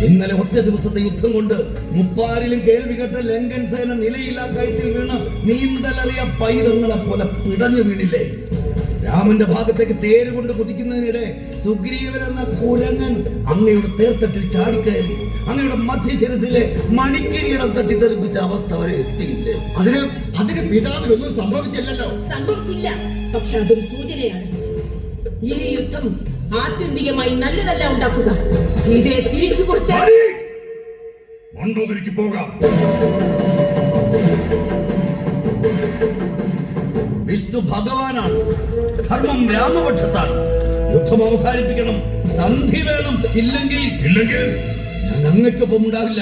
ഇന്നലെ ഒറ്റ ദിവസത്തെ യുദ്ധം കൊണ്ട് മുപ്പാരിലും കേൾവി കേട്ട ലങ്കൻ സേന നിലയില്ലാ കയത്തിൽ വീണ് നീന്തലറിയ പൈതങ്ങളെ പോലെ പിടഞ്ഞു വീണില്ലേ? രാമന്റെ ഭാഗത്തേക്ക് തേര് കൊണ്ട് കുതിക്കുന്നതിനിടെ സുഗ്രീവൻ എന്ന കുരങ്ങൻ അങ്ങയുടെ തേർത്തട്ടിൽ ചാടിക്കയറി അങ്ങയുടെ മധ്യശിരസിലെ മണിക്കിരീടം തട്ടിത്തെറിപ്പിച്ച അവസ്ഥ വരെ എത്തിയില്ലേ? അതിന് പിതാവിനൊന്നും സംഭവിച്ചില്ലല്ലോ. സംഭവിച്ചില്ല, പക്ഷെ അതൊരു സൂചനയാണ്. ഈ യുദ്ധം ആത്യന്തികമായി നല്ലതല്ല ഉണ്ടാക്കുക. സീതയെ തിരിച്ചു കൊടുത്താൽ മണ്ഡോദരിക്ക് പോകാം. വിഷ്ണു ഭഗവാനാണ്, ധർമ്മം രാമപക്ഷത്താണ്. യുദ്ധം അവസാനിപ്പിക്കണം, സന്ധി വേണം. ഇല്ലെങ്കിൽ ഞാൻ അങ്ങക്കൊപ്പം ഉണ്ടാവില്ല,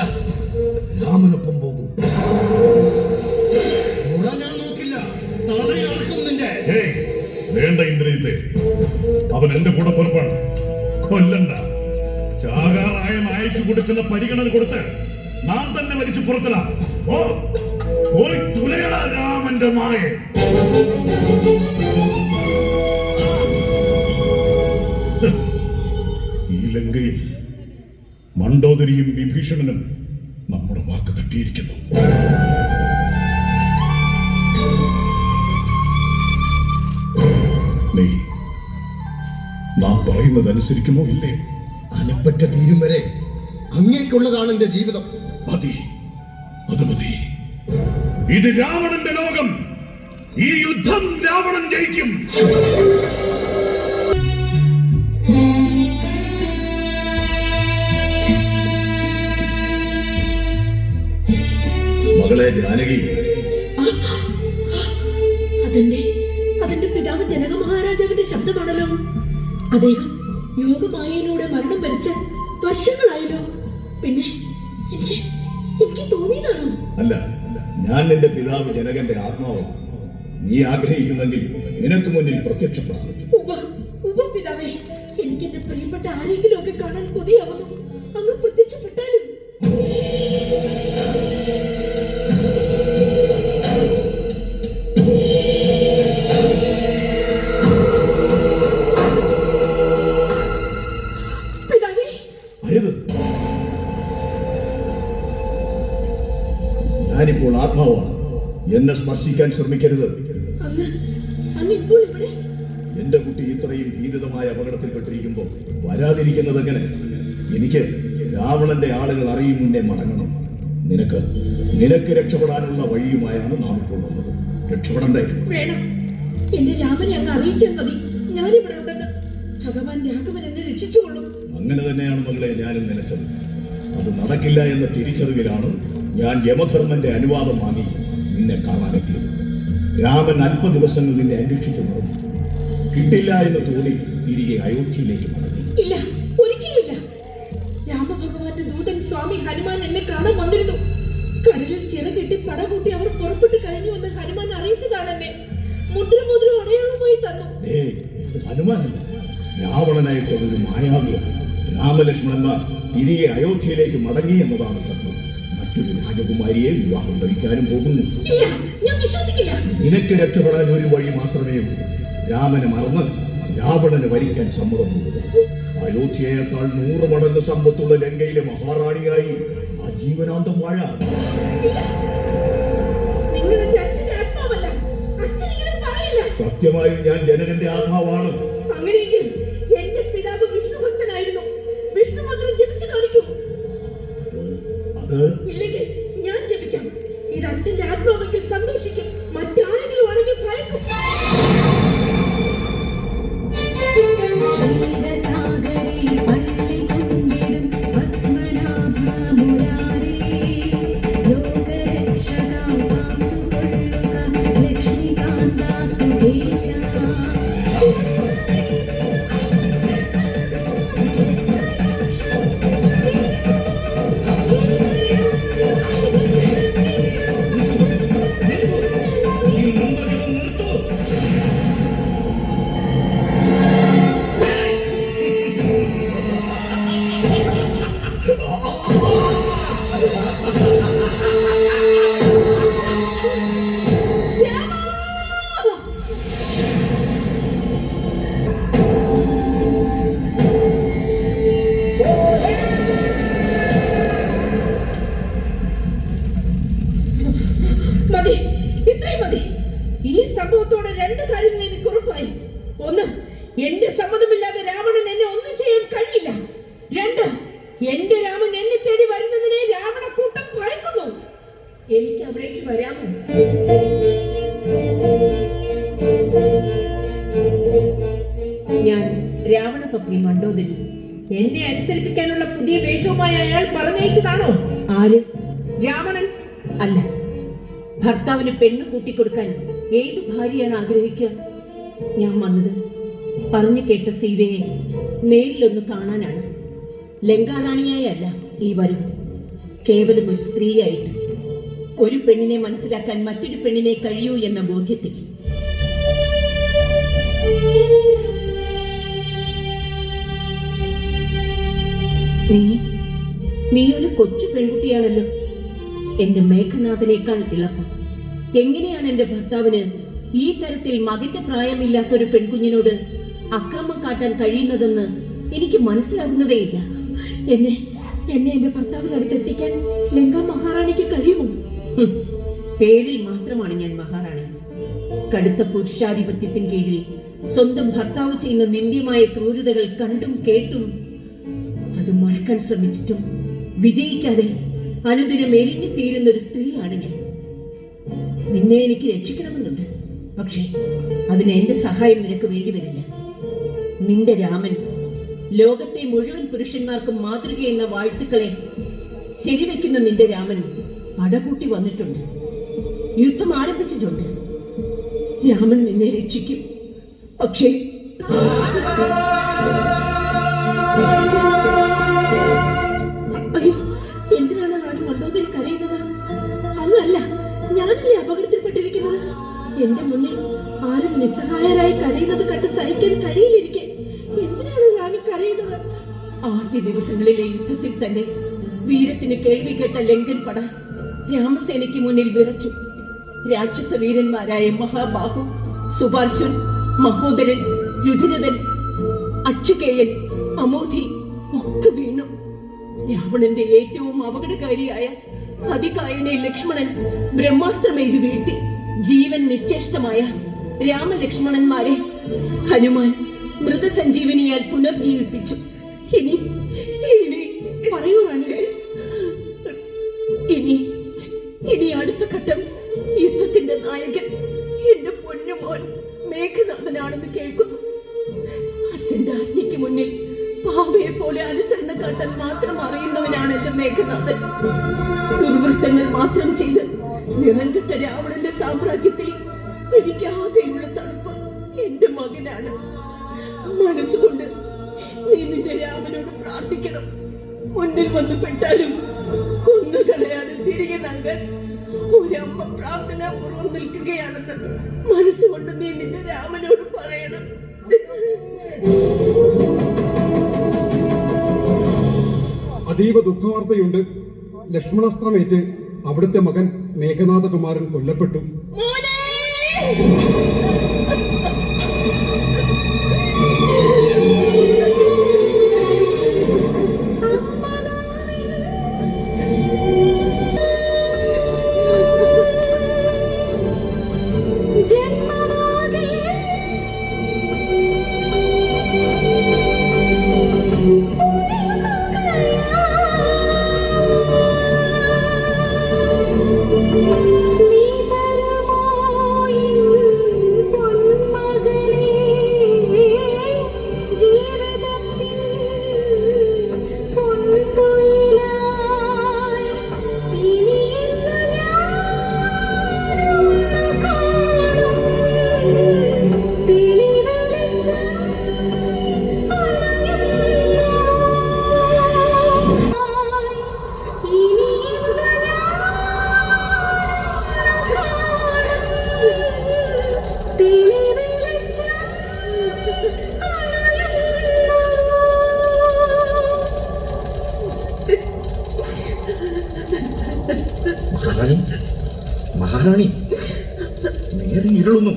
രാമനൊപ്പം പോകും. ഞാൻ നോക്കില്ല, തടയടക്കും നിന്റെ. വേണ്ട ഇന്ദ്രിയത്തെ, അവൻ എന്റെ കൂടെ പുറപ്പാണ്. കൊല്ലണ്ട. ചാകാറായ നായക്ക് കൊടുക്കുന്ന പരിഗണന കൊടുത്ത് നാം തന്നെ മരിച്ചു പുറത്തിടാം. പോയി തുലയട രാമന്റെ നായ. ഈ ലങ്കയിൽ മണ്ഡോദരിയും വിഭീഷണനും നമ്മുടെ വാക്ക് തട്ടിയിരിക്കുന്നു. നാം പറയുന്നത് അനുസരിക്കുമോ ഇല്ലേ? അനപ്പറ്റ തീരും വരെ അങ്ങേക്കുള്ളതാണ് എന്റെ ജീവിതം. മതി, അത് മതി. ഇത് രാവണന്റെ ലോകം. ഈ യുദ്ധം രാവണൻ ജയിക്കും. മകളെ ജാനകി, അതെന്റെ പിതാവ് ജനക മഹാരാജാവിന്റെ ശബ്ദമാണല്ലോ. അദ്ദേഹം യോഗമായയിലൂടെ മരണം വരിച്ച് വർഷങ്ങളായല്ലോ. പിന്നെ എനിക്ക് തോന്നിയതാണോ? അല്ല, ഞാൻ നിന്റെ പിതാവ് ജനകന്റെ ആത്മാവാണ്. നീ ആഗ്രഹിക്കുന്നെങ്കിൽ നിനക്ക് മുന്നിൽ പ്രത്യക്ഷപ്പെടാം. പിതാവേ, എനിക്ക് എന്റെ പ്രിയപ്പെട്ട ആരെങ്കിലും ഒക്കെ കാണാൻ കൊതിയാവുന്നു. അങ്ങ് പ്രത്യക്ഷപ്പെട്ടാലും. ഞാനിപ്പോൾ ആത്മാവാണ്. എന്നെ സ്പർശിക്കാൻ ശ്രമിക്കരുത്. എന്റെ കുട്ടി ഇത്രയും ഭീതിതമായ അപകടത്തിൽപ്പെട്ടിരിക്കുമ്പോൾ വരാതിരിക്കുന്നത് എങ്ങനെ? എനിക്ക് രാവണന്റെ ആളുകൾ അറിയും മുന്നേ മടങ്ങണം. നിനക്ക് രക്ഷപ്പെടാനുള്ള വഴിയുമായാണ് നാം ഇപ്പോൾ വന്നത്. രക്ഷപ്പെടണ്ടേ? വേണം. എന്റെ രാമനെ അങ്ങ് അറിയിച്ചാൽ മതി. ഞാനിവിടെ ഉണ്ടെന്ന്. ഭഗവാൻ രാഘവൻ എന്നെ രക്ഷിച്ചുകൊള്ളും. അങ്ങനെ തന്നെയാണ് മകളെ ഞാനും നനച്ചത്. അത് നടക്കില്ല എന്ന തിരിച്ചറിവിലാണ് ഞാൻ യമധർമ്മന്റെ അനുവാദം വാങ്ങി നിന്നെ കാണാനെത്തിയത്. രാമൻ അല്പ ദിവസങ്ങൾ നിന്നെ അന്വേഷിച്ചു നടന്നു. കിട്ടില്ല എന്ന് തോന്നി തിരികെ അയോധ്യയിലേക്ക് മടങ്ങി. ഇല്ല, ഒരിക്കലുമില്ല. രാമഭഗവാന്റെ ദൂതൻ സ്വാമി ഹനുമാൻ എന്നെ കാണാൻ വന്നിരുന്നു. കടലിൽ ചിറകെട്ടി പടകൂട്ടി അവർ പുറപ്പെട്ടു കഴിഞ്ഞു എന്ന് ഹനുമാൻ അറിയിച്ചതാണ് എന്നെ. മുദ്ര അടയാളമായി തന്നു. ഹനുമാനല്ല, രാവണനയച്ച ഒരു മായാവിയാണ്. രാമലക്ഷ്മണന്മാർ തിരികെ അയോധ്യയിലേക്ക് മടങ്ങി എന്നതാണ് സത്യം. മറ്റൊരു രാജകുമാരിയെ വിവാഹം കഴിക്കാനും പോകുന്നു. നിനക്ക് രക്ഷപ്പെടാൻ ഒരു വഴി മാത്രമേ ഉള്ളൂ. രാമനെ മറന്ന് രാവണനെ വരിക്കാൻ സമ്മതം കൊടുക്കുക. അയോധ്യയേക്കാൾ 100 മടങ്ങ് സമ്പത്തുള്ള ലങ്കയിലെ മഹാറാണിയായി ആജീവനാന്തം വാഴാം. സത്യമായും ഞാൻ ജനകന്റെ ആത്മാവാണ്. അങ്ങനെയെങ്കിൽ എന്റെ പിതാവ് വിഷ്ണു ഭക്തനായിരുന്നു. വിഷ്ണു മന്ത്രം ജപിച്ചു കാണിക്കും. ഇല്ലെങ്കിൽ ഞാൻ ജപിക്കാം. ഇത് അച്ഛന്റെ ആത്മാവെങ്കിൽ സന്തോഷിക്കും. മറ്റാരെങ്കിലും ആണെങ്കിൽ ഭയക്കും. മതി, ഇത്രയും മതി. ഈ സംഭവത്തോടെ രണ്ട് കാര്യങ്ങൾ എനിക്ക് ഉറപ്പായി. ഒന്ന്, എന്റെ സമ്മതമില്ലാതെ രാവണൻ എന്നെ ഒന്നും ചെയ്യാൻ കഴിയില്ല. രണ്ട്, എന്റെ രാമൻ എന്നെ തേടി വരുന്നതിനെ രാവണക്കൂട്ടം ഭയക്കുന്നു. എനിക്ക് അവിടേക്ക് വരാമോ? ഞാൻ രാവണപത്നി മണ്ഡോദരി. എന്നെ അനുസരിപ്പിക്കാനുള്ള പുതിയ വേഷവുമായി അയാൾ പറഞ്ഞയച്ചതാണോ? ആര്? രാവണൻ അല്ല. ഭർത്താവിന് പെണ്ണ് കൂട്ടിക്കൊടുക്കാൻ ഏത് ഭാര്യയാണ് ആഗ്രഹിക്കുക? ഞാൻ വന്നത് പറഞ്ഞു കേട്ട സീതയെ നേരിലൊന്ന് കാണാനാണ്. ലങ്കാറാണിയായല്ല ഈ വരവ്, കേവലം ഒരു സ്ത്രീയായിട്ട്. ഒരു പെണ്ണിനെ മനസ്സിലാക്കാൻ മറ്റൊരു പെണ്ണിനെ കഴിയൂ എന്ന ബോധ്യത്തിൽ. നീ ഒരു കൊച്ചു പെൺകുട്ടിയാണല്ലോ. എന്റെ മേഘനാഥനേക്കാൾ ഇളപ്പം. എങ്ങനെയാണ് എന്റെ ഭർത്താവിന് ഈ തരത്തിൽ മകന്റെ പ്രായമില്ലാത്തൊരു പെൺകുഞ്ഞിനോട് അക്രമം കാട്ടാൻ കഴിയുന്നതെന്ന് എനിക്ക് മനസ്സിലാകുന്നതേയില്ല. എന്നെ എന്റെ ഭർത്താവിനടുത്തെത്തിക്കാൻ ലങ്ക മഹാറാണിക്ക് കഴിയുമോ? പേരിൽ മാത്രമാണ് ഞാൻ മഹാറാണി. കടുത്ത പുരുഷാധിപത്യത്തിന് കീഴിൽ സ്വന്തം ഭർത്താവ് ചെയ്യുന്ന നിന്ദ്യമായ ക്രൂരതകൾ കണ്ടും കേട്ടും അത് മറക്കാൻ ശ്രമിച്ചിട്ടും വിജയിക്കാതെ അനുദിനം എരിഞ്ഞു തീരുന്ന ഒരു സ്ത്രീയാണ് ഞാൻ. നിന്നെ എനിക്ക് രക്ഷിക്കണമെന്നുണ്ട്. പക്ഷേ അതിന് എന്റെ സഹായം നിനക്ക് വേണ്ടി വരില്ല. നിന്റെ രാമൻ ലോകത്തെ മുഴുവൻ പുരുഷന്മാർക്കും മാതൃക എന്ന വാഴ്ത്തുക്കളെ ശരിവെക്കുന്ന നിന്റെ രാമൻ പടകൂട്ടി വന്നിട്ടുണ്ട്. യുദ്ധം ആരംഭിച്ചിട്ടുണ്ട്. രാമൻ നിന്നെ രക്ഷിക്കും. പക്ഷേ അയ്യോ, എന്തിനാണ് റാണി മണ്ഡോദരി കരയുന്നത്? അങ്ങല്ല, ഞാനല്ലേ അപകടത്തിൽപ്പെട്ടിരിക്കുന്നത്. എന്റെ മുന്നിൽ ആരും നിസ്സഹായരായി കരയുന്നത് കണ്ട് സഹിക്കാൻ കഴിയില്ല എനിക്ക്. എന്തിനാണ് റാണി കരയുന്നത്? ആദ്യ ദിവസങ്ങളിലെ യുദ്ധത്തിൽ തന്നെ വീരത്തിന് കേൾവി കേട്ട ലങ്കൻ പട രാമസേനയ്ക്ക് മുന്നിൽ വിറച്ചു. രാക്ഷസ വീരന്മാരായ മഹാബാഹു, സുപാർശ്വൻ, മഹോദരൻ, രുധിരഥൻ, അക്ഷകേയൻ, അമോധി ഒക്കെ വീണു. രാവണന്റെ ഏറ്റവും അപകടകാരിയായ അതികായനെ ലക്ഷ്മണൻ ബ്രഹ്മാസ്ത്രമെയ്ത് വീഴ്ത്തി. ജീവൻ നിശ്ചേഷ്ടമായ രാമലക്ഷ്മണന്മാരെ ഹനുമാൻ മൃതസഞ്ജീവനിയാൽ പുനർജീവിപ്പിച്ചു. ഇനി പറയൂ റാണി, ഇനി അടുത്ത ഘട്ടം യുദ്ധത്തിന്റെ നായകൻ എന്റെ പൊന്നുമോൻ മേഘനാഥനാണെന്ന് കേൾക്കുന്നു. അച്ഛന്റെ ആജ്ഞയ്ക്ക് മുന്നിൽ പാവയെ പോലെ അനുസരണ കാട്ടാൻ മാത്രം അറിയുന്നവനാണ് എന്റെ മേഘനാഥൻ. ദുർവൃത്തങ്ങൾ മാത്രം ചെയ്ത് നിറംകെട്ട രാവണന്റെ സാമ്രാജ്യത്തിൽ എനിക്ക് ആകെയുള്ള തണുപ്പ് എന്റെ മകനാണ്. മനസ്സുകൊണ്ട് നീ നിന്റെ രാമനോട് പ്രാർത്ഥിക്കണം. മുന്നിൽ വന്ന് പെട്ടാലും കൊന്നുകളയാതെ തിരികെ നൽകാൻ ഒരമ്മ പ്രാർത്ഥനാപൂർവം നിൽക്കുകയാണെന്ന് മനസ്സുകൊണ്ട് നീ നിന്റെ രാമനോട് പറയണം. അതീവ ദുഃഖവാർത്തയുണ്ട്. ലക്ഷ്മണാസ്ത്രമേറ്റ് അവിടുത്തെ മകൻ മേഘനാഥകുമാരൻ കൊല്ലപ്പെട്ടു. നീ തരുമോ പൊന്മ മഹാറാണി, നേരെ ഇരുളുന്നു.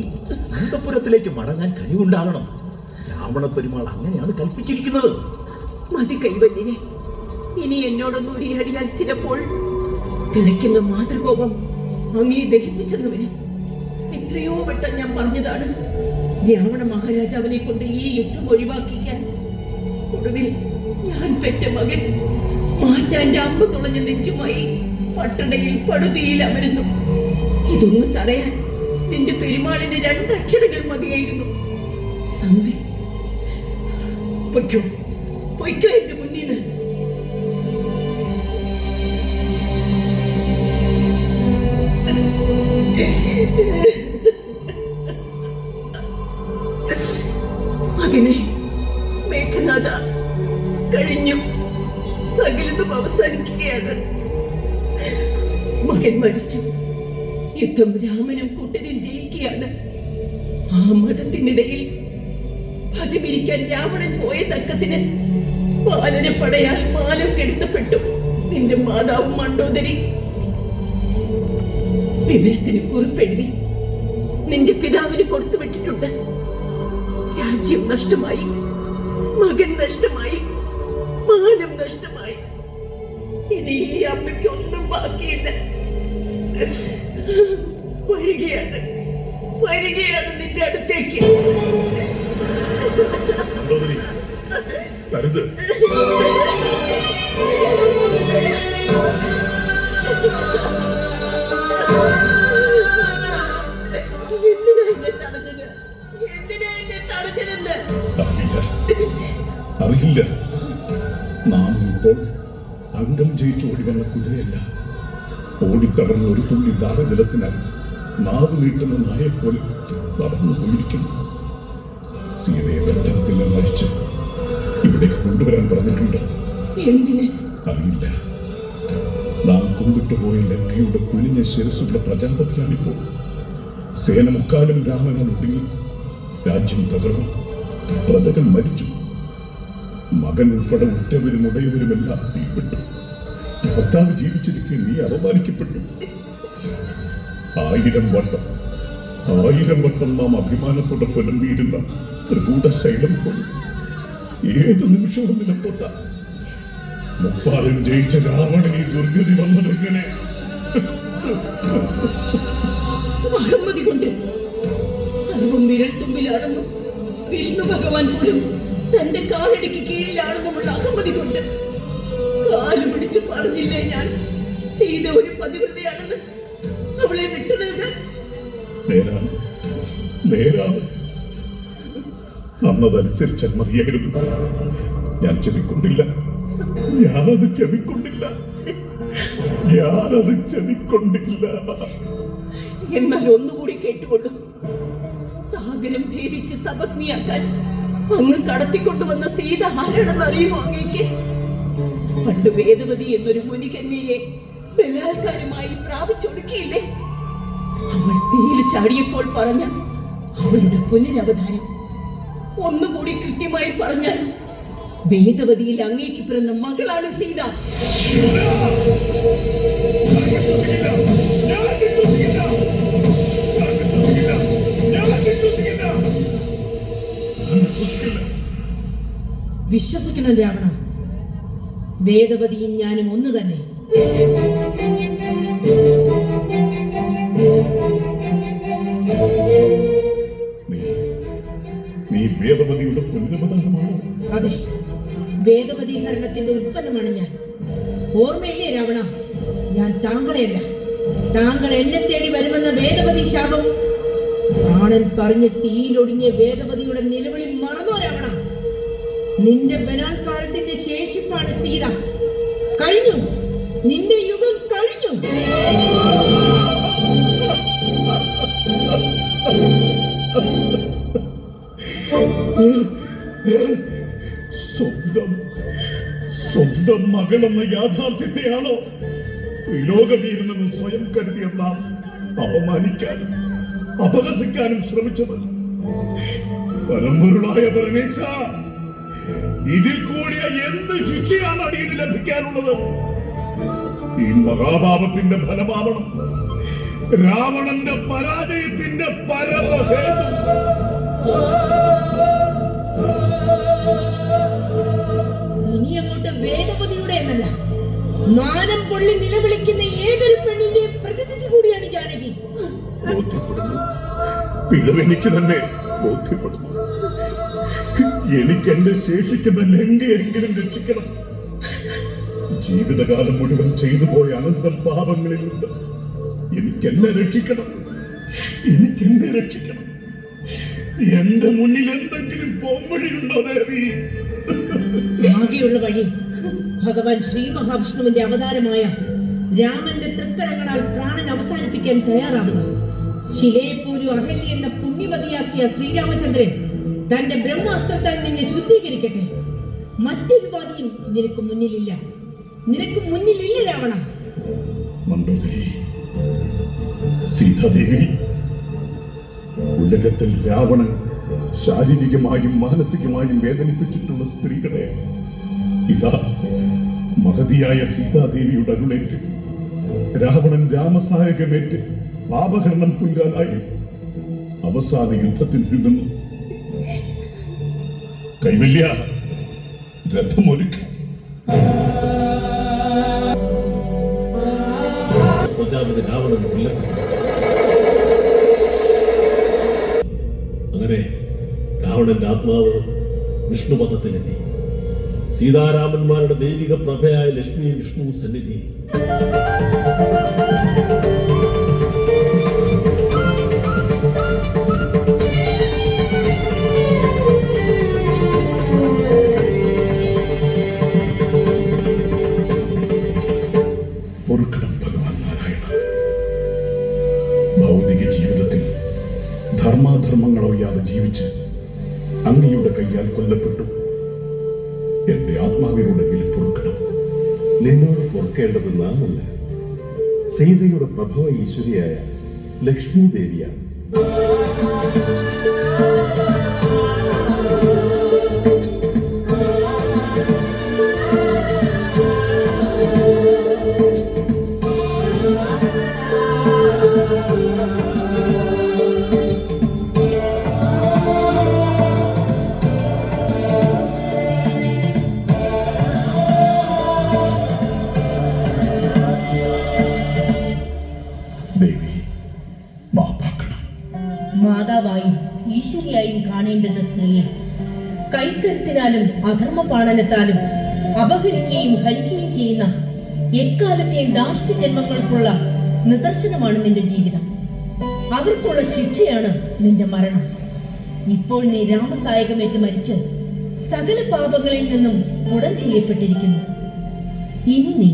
അന്തപുരത്തിലേക്ക് മടങ്ങാൻ കഴിവുണ്ടാകണം. രാവണ പെരുമാൾ അങ്ങനെയാണ് കൽപ്പിച്ചിരിക്കുന്നത്. മതി കൈവല്യനെ, ഇനി എന്നോടൊന്നും ഉരിയാടിയാൽ ചിലപ്പോൾ തിളയ്ക്കുന്ന മാതൃകോപം അങ്ങേ ദഹിപ്പിച്ചെന്ന് വരും. എത്രയോ വട്ടം ഞാൻ പറഞ്ഞതാണ് രാവണ മഹാരാജാവിനെ കൊണ്ട് ഈ യുദ്ധം ഒഴിവാക്കിക്കാൻ. ഒടുവിൽ ഞാൻ പെറ്റ മകൻ മാറ്റാന്റെ അമ്പ് തുളഞ്ഞ നെഞ്ചുമായി പട്ടണയിൽ പടുതിയിൽ അമരുന്നു. ഇതൊന്ന് തടയാൻ നിന്റെ പെരുമാളിന് 2 അക്ഷരങ്ങൾ മതിയായിരുന്നു. സന്ധി. പൊയ്ക്കോ പൊയ്ക്കോ എന്റെ മുന്നിൽ. മകനെ, മേഘനാഥ, കഴിഞ്ഞു. സകലതും അവസാനിക്കുകയാണ്. മകൻ മരിച്ചു. യുദ്ധം രാമനും കൂട്ടരും ജയിക്കുകയാണ്. ആ മതത്തിനിടയിൽ ഭജപിരിക്കാൻ രാവണൻ പോയ തക്കത്തിന് പാലനപ്പടയാൽ മാനം കെടുത്തപ്പെട്ടു നിന്റെ മാതാവും മണ്ഡോദരി. വിവരത്തിന് കുറിപ്പെഴുതി നിന്റെ പിതാവിന് കൊടുത്തുവിട്ടിട്ടുണ്ട്. രാജ്യം നഷ്ടമായി, മകൻ നഷ്ടമായി, മാനം നഷ്ടമായി. ഇനി ഈ അമ്മയ്ക്ക് ഒന്നും ബാക്കിയില്ല. വരികയാണ് നിന്റെ അടുത്തേക്ക്. അറിയില്ല. നാം ഇപ്പോൾ അംഗം ജയിച്ചു ഓടി വന്ന കുതിരയല്ല. ഓടിത്തകർന്ന ഒരു തുള്ളി ദാരജലത്തിനാൽ നാവ് നീട്ടുന്ന നായെപ്പോലെ നടന്നു പോയിരിക്കുന്നു. സീതയെ ബന്ധത്തിൽ മരിച്ച് ഇവിടേക്ക് കൊണ്ടുവരാൻ പറഞ്ഞിട്ടുണ്ട്. അറിയില്ല. നാം കൊണ്ടിട്ടുപോയ ലങ്കയുടെ കുനിഞ്ഞ ശിരസുള്ള പ്രജാപതിയാണിപ്പോൾ. സേന മുക്കാലും രാമനാൽ ഒടുങ്ങി. രാജ്യം തകർന്നു, പ്രജകൾ മരിച്ചു. മകൻ ഉൾപ്പെടെ ഉറ്റവരും ഉടയവരുമെല്ലാം തീപ്പെട്ടു. ഭർത്താവ് ജീവിച്ചിരിക്കെ നീ അപമാനിക്കപ്പെട്ടു. 1000 വട്ടം നാം അഭിമാനത്തോടെ പുലമ്പിയിരുന്ന ത്രികൂട ശൈലം പോലും ഏതു നിമിഷവും നിലപ്പൊട്ട. 30 ജയിച്ച രാവണനെ ദുർഗതി വന്നതെങ്ങനെ? അഹമ്മതി കൊണ്ട് സർവം വിരൽ തുമ്പിലാണെന്നും വിഷ്ണു ഭഗവാൻ പോലും തന്റെ കാലടിക്ക് കീഴിലാണെന്നുമുള്ള അഹമ്മതി കൊണ്ട് കാല് പിടിച്ച് പറഞ്ഞില്ലേ ഞാൻ സീത ഒരു പതിവ്രതയാണെന്ന്? അവളെ വിട്ടു നൽകാൻ നേരാണ്. അന്നതനുസരിച്ചാൽ മതിയായിരുന്നു. ഞാൻ ചെവിക്കൊണ്ടില്ല. ഞാനത് ചെവിക്കൊണ്ടില്ല. എന്നാൽ ഒന്നുകൂടി കേട്ടുകൊള്ളു. സാഗരം ഭേദിച്ച് സപത്നിയാക്കാൻ അങ്ങ് കടത്തിക്കൊണ്ടുവന്ന സീത ആരാണെന്ന് അറിയുമോ അങ്ങേക്ക്? പണ്ട് വേദവതി എന്നൊരു മുനികന്യയെ ബലാത്കാരമായി പ്രാപിച്ചൊടുക്കിയില്ലേ? അവൾ തീയിൽ ചാടിയപ്പോൾ പറഞ്ഞ അവളുടെ പുനരവതാരം. ഒന്നുകൂടി കൃത്യമായി പറഞ്ഞാൽ വേദവതിയിൽ അങ്ങേക്ക് പിറന്ന മകളാണ് സീത. വിശ്വസിക്കണം രാവണ, വേദവതിയും ഞാനും ഒന്ന് തന്നെ. നീ വേദവതിയുടെ പുനരവതാരമാണോ? അതെ, വേദവതീകരണത്തിന്റെ ഉൽപ്പന്നമാണ് ഞാൻ. ഓർമ്മയില്ലേ രാവണ, ഞാൻ താങ്കളെയല്ല, താങ്കൾ എന്നെ തേടി വരുമെന്ന വേദവതി ശാപം പ്രാണൻ പറഞ്ഞ് തീയിലൊടിഞ്ഞ വേദവതിയുടെ നിലവിളി മറന്നോ രാവണ? നിന്റെ ബലാത്കാരത്തിന്റെ ശേഷിപ്പാണ് സീത. കഴിഞ്ഞു, നിന്റെ യുഗം കഴിഞ്ഞു. സ്വന്തം മകളെന്ന യാഥാർത്ഥ്യത്തെയാണോ ത്രിലോകവീരനെന്ന് സ്വയം കരുതിയ നാം അപമാനിക്കാനും അപഹസിക്കാനും ശ്രമിച്ചത്? പരമ്പൊരുളായ പരമേശ, ഇതിൽ കൂടിയ എന്ത് ശിക്ഷയാണ് അടിയന് ലഭിക്കാനുള്ളത്? ഈ മഹാപാപത്തിന്റെ ഫലമാവണം രാവണന്റെ പരാജയത്തിന്റെ പരമഹേതു. ഇനി അങ്ങോട്ട് വേദപതിയുടെ എന്നല്ല, മാനം പൊള്ളി നിലവിളിക്കുന്ന ഏതൊരു പെണ്ണിന്റെ പ്രതിനിധി കൂടിയാണ് ജാനകി. ബോധ്യപ്പെടുന്നു, പിഴവെനിക്ക് തന്നെ ബോധ്യപ്പെടുന്നു. എനിക്ക് എന്റെ ശേഷിക്കുന്ന ലങ്കയെങ്കിലും രക്ഷിക്കണം. ജീവിതകാലം മുഴുവൻ ചെയ്തു പോയ അനന്തം പാപങ്ങളിൽ നിന്ന് എനിക്കെന്നെ രക്ഷിക്കണം. എനിക്കെന്നെ രക്ഷിക്കണം. എന്റെ മുന്നിൽ എന്തെങ്കിലും പോംവഴിയുണ്ടോ ദേവി? ആകെയുള്ള വഴി ഭഗവാൻ ശ്രീ മഹാവിഷ്ണുവിന്റെ അവതാരമായ രാമന്റെ തൃക്കരങ്ങളാൽ പ്രാണൻ അവസാനിപ്പിക്കാൻ തയ്യാറാവുക. ശിലയെപ്പോലും അഹല്യ എന്ന പുണ്യവതിയാക്കിയ ശ്രീരാമചന്ദ്രൻ തന്റെ ബ്രഹ്മാസ്ത്രത്താൽ നിന്നെ ശുദ്ധീകരിക്കട്ടെ. മറ്റൊരു വാദിയും നിനക്ക് മുന്നിലില്ല. നിനക്ക് മുന്നിലില്ല രാവണ. മണ്ടോദരി, സീതാദേവി, ഉലകത്തിൽ രാവണൻ ശാരീരികമായും മാനസികമായും വേദനിപ്പിച്ചിട്ടുള്ള സ്ത്രീകളെ ഇതാ മഹതിയായ സീതാദേവിയുടെ അരുളേറ്റ് രാവണൻ രാമസായകമേറ്റ് പാപഹരണം പുൽകാനായി അവസാന യുദ്ധത്തിൽ ഒരുങ്ങുന്നു. കൈവല്യ, രഥമൊരുക്കം. പ്രജാപതി രാവണൻ കൊല്ലപ്പെട്ടു. അങ്ങനെ രാവണന്റെ ആത്മാവ് വിഷ്ണുപദത്തിലെത്തി. സീതാരാമന്മാരുടെ ദൈവിക പ്രഭയായ ലക്ഷ്മി വിഷ്ണു സന്നിധി. പൊറുക്കണം ഭഗവാൻ നാരായണ. ഭൗതിക ജീവിതത്തിൽ ധർമാധർമ്മങ്ങളൊയ്യാതെ ജീവിച്ച് അങ്ങയുടെ കയ്യാൽ കൊല്ലപ്പെട്ടു. എന്റെ ആത്മാവിനോടെങ്കിലും പൊറുക്കണം. നിന്നോട് പൊറുക്കേണ്ടത് നാമല്ല, സീതയുടെ പ്രഭവ ഈശ്വരിയായ ലക്ഷ്മി ദേവിയാണ്. ദേവി, മാപ്പാക്കണം. മാതാവായും ഈശ്വരിയായും കാണേണ്ടുന്ന സ്ത്രീയെ കൈക്കരുത്തിനാലും അധർമ്മപാണനത്താലും അപഹരിക്കുകയും ഹരിക്കുകയും ചെയ്യുന്ന എക്കാലത്തെയും ദാഷ്ട്യ ജന്മങ്ങൾക്കുള്ള നിദർശനമാണ് നിന്റെ ജീവിതം. അവർക്കുള്ള ശിക്ഷയാണ് നിന്റെ മരണം. ഇപ്പോൾ നീ രാമസായകമേറ്റ് മരിച്ച് സകല പാപങ്ങളിൽ നിന്നും സ്ഫുടം ചെയ്യപ്പെട്ടിരിക്കുന്നു. ഇനി നീ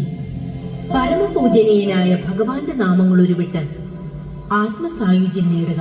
പരമപൂജനീയനായ ഭഗവാന്റെ നാമങ്ങൾ ഉരുവിട്ട് ആത്മസായുജ്യം നേടുക.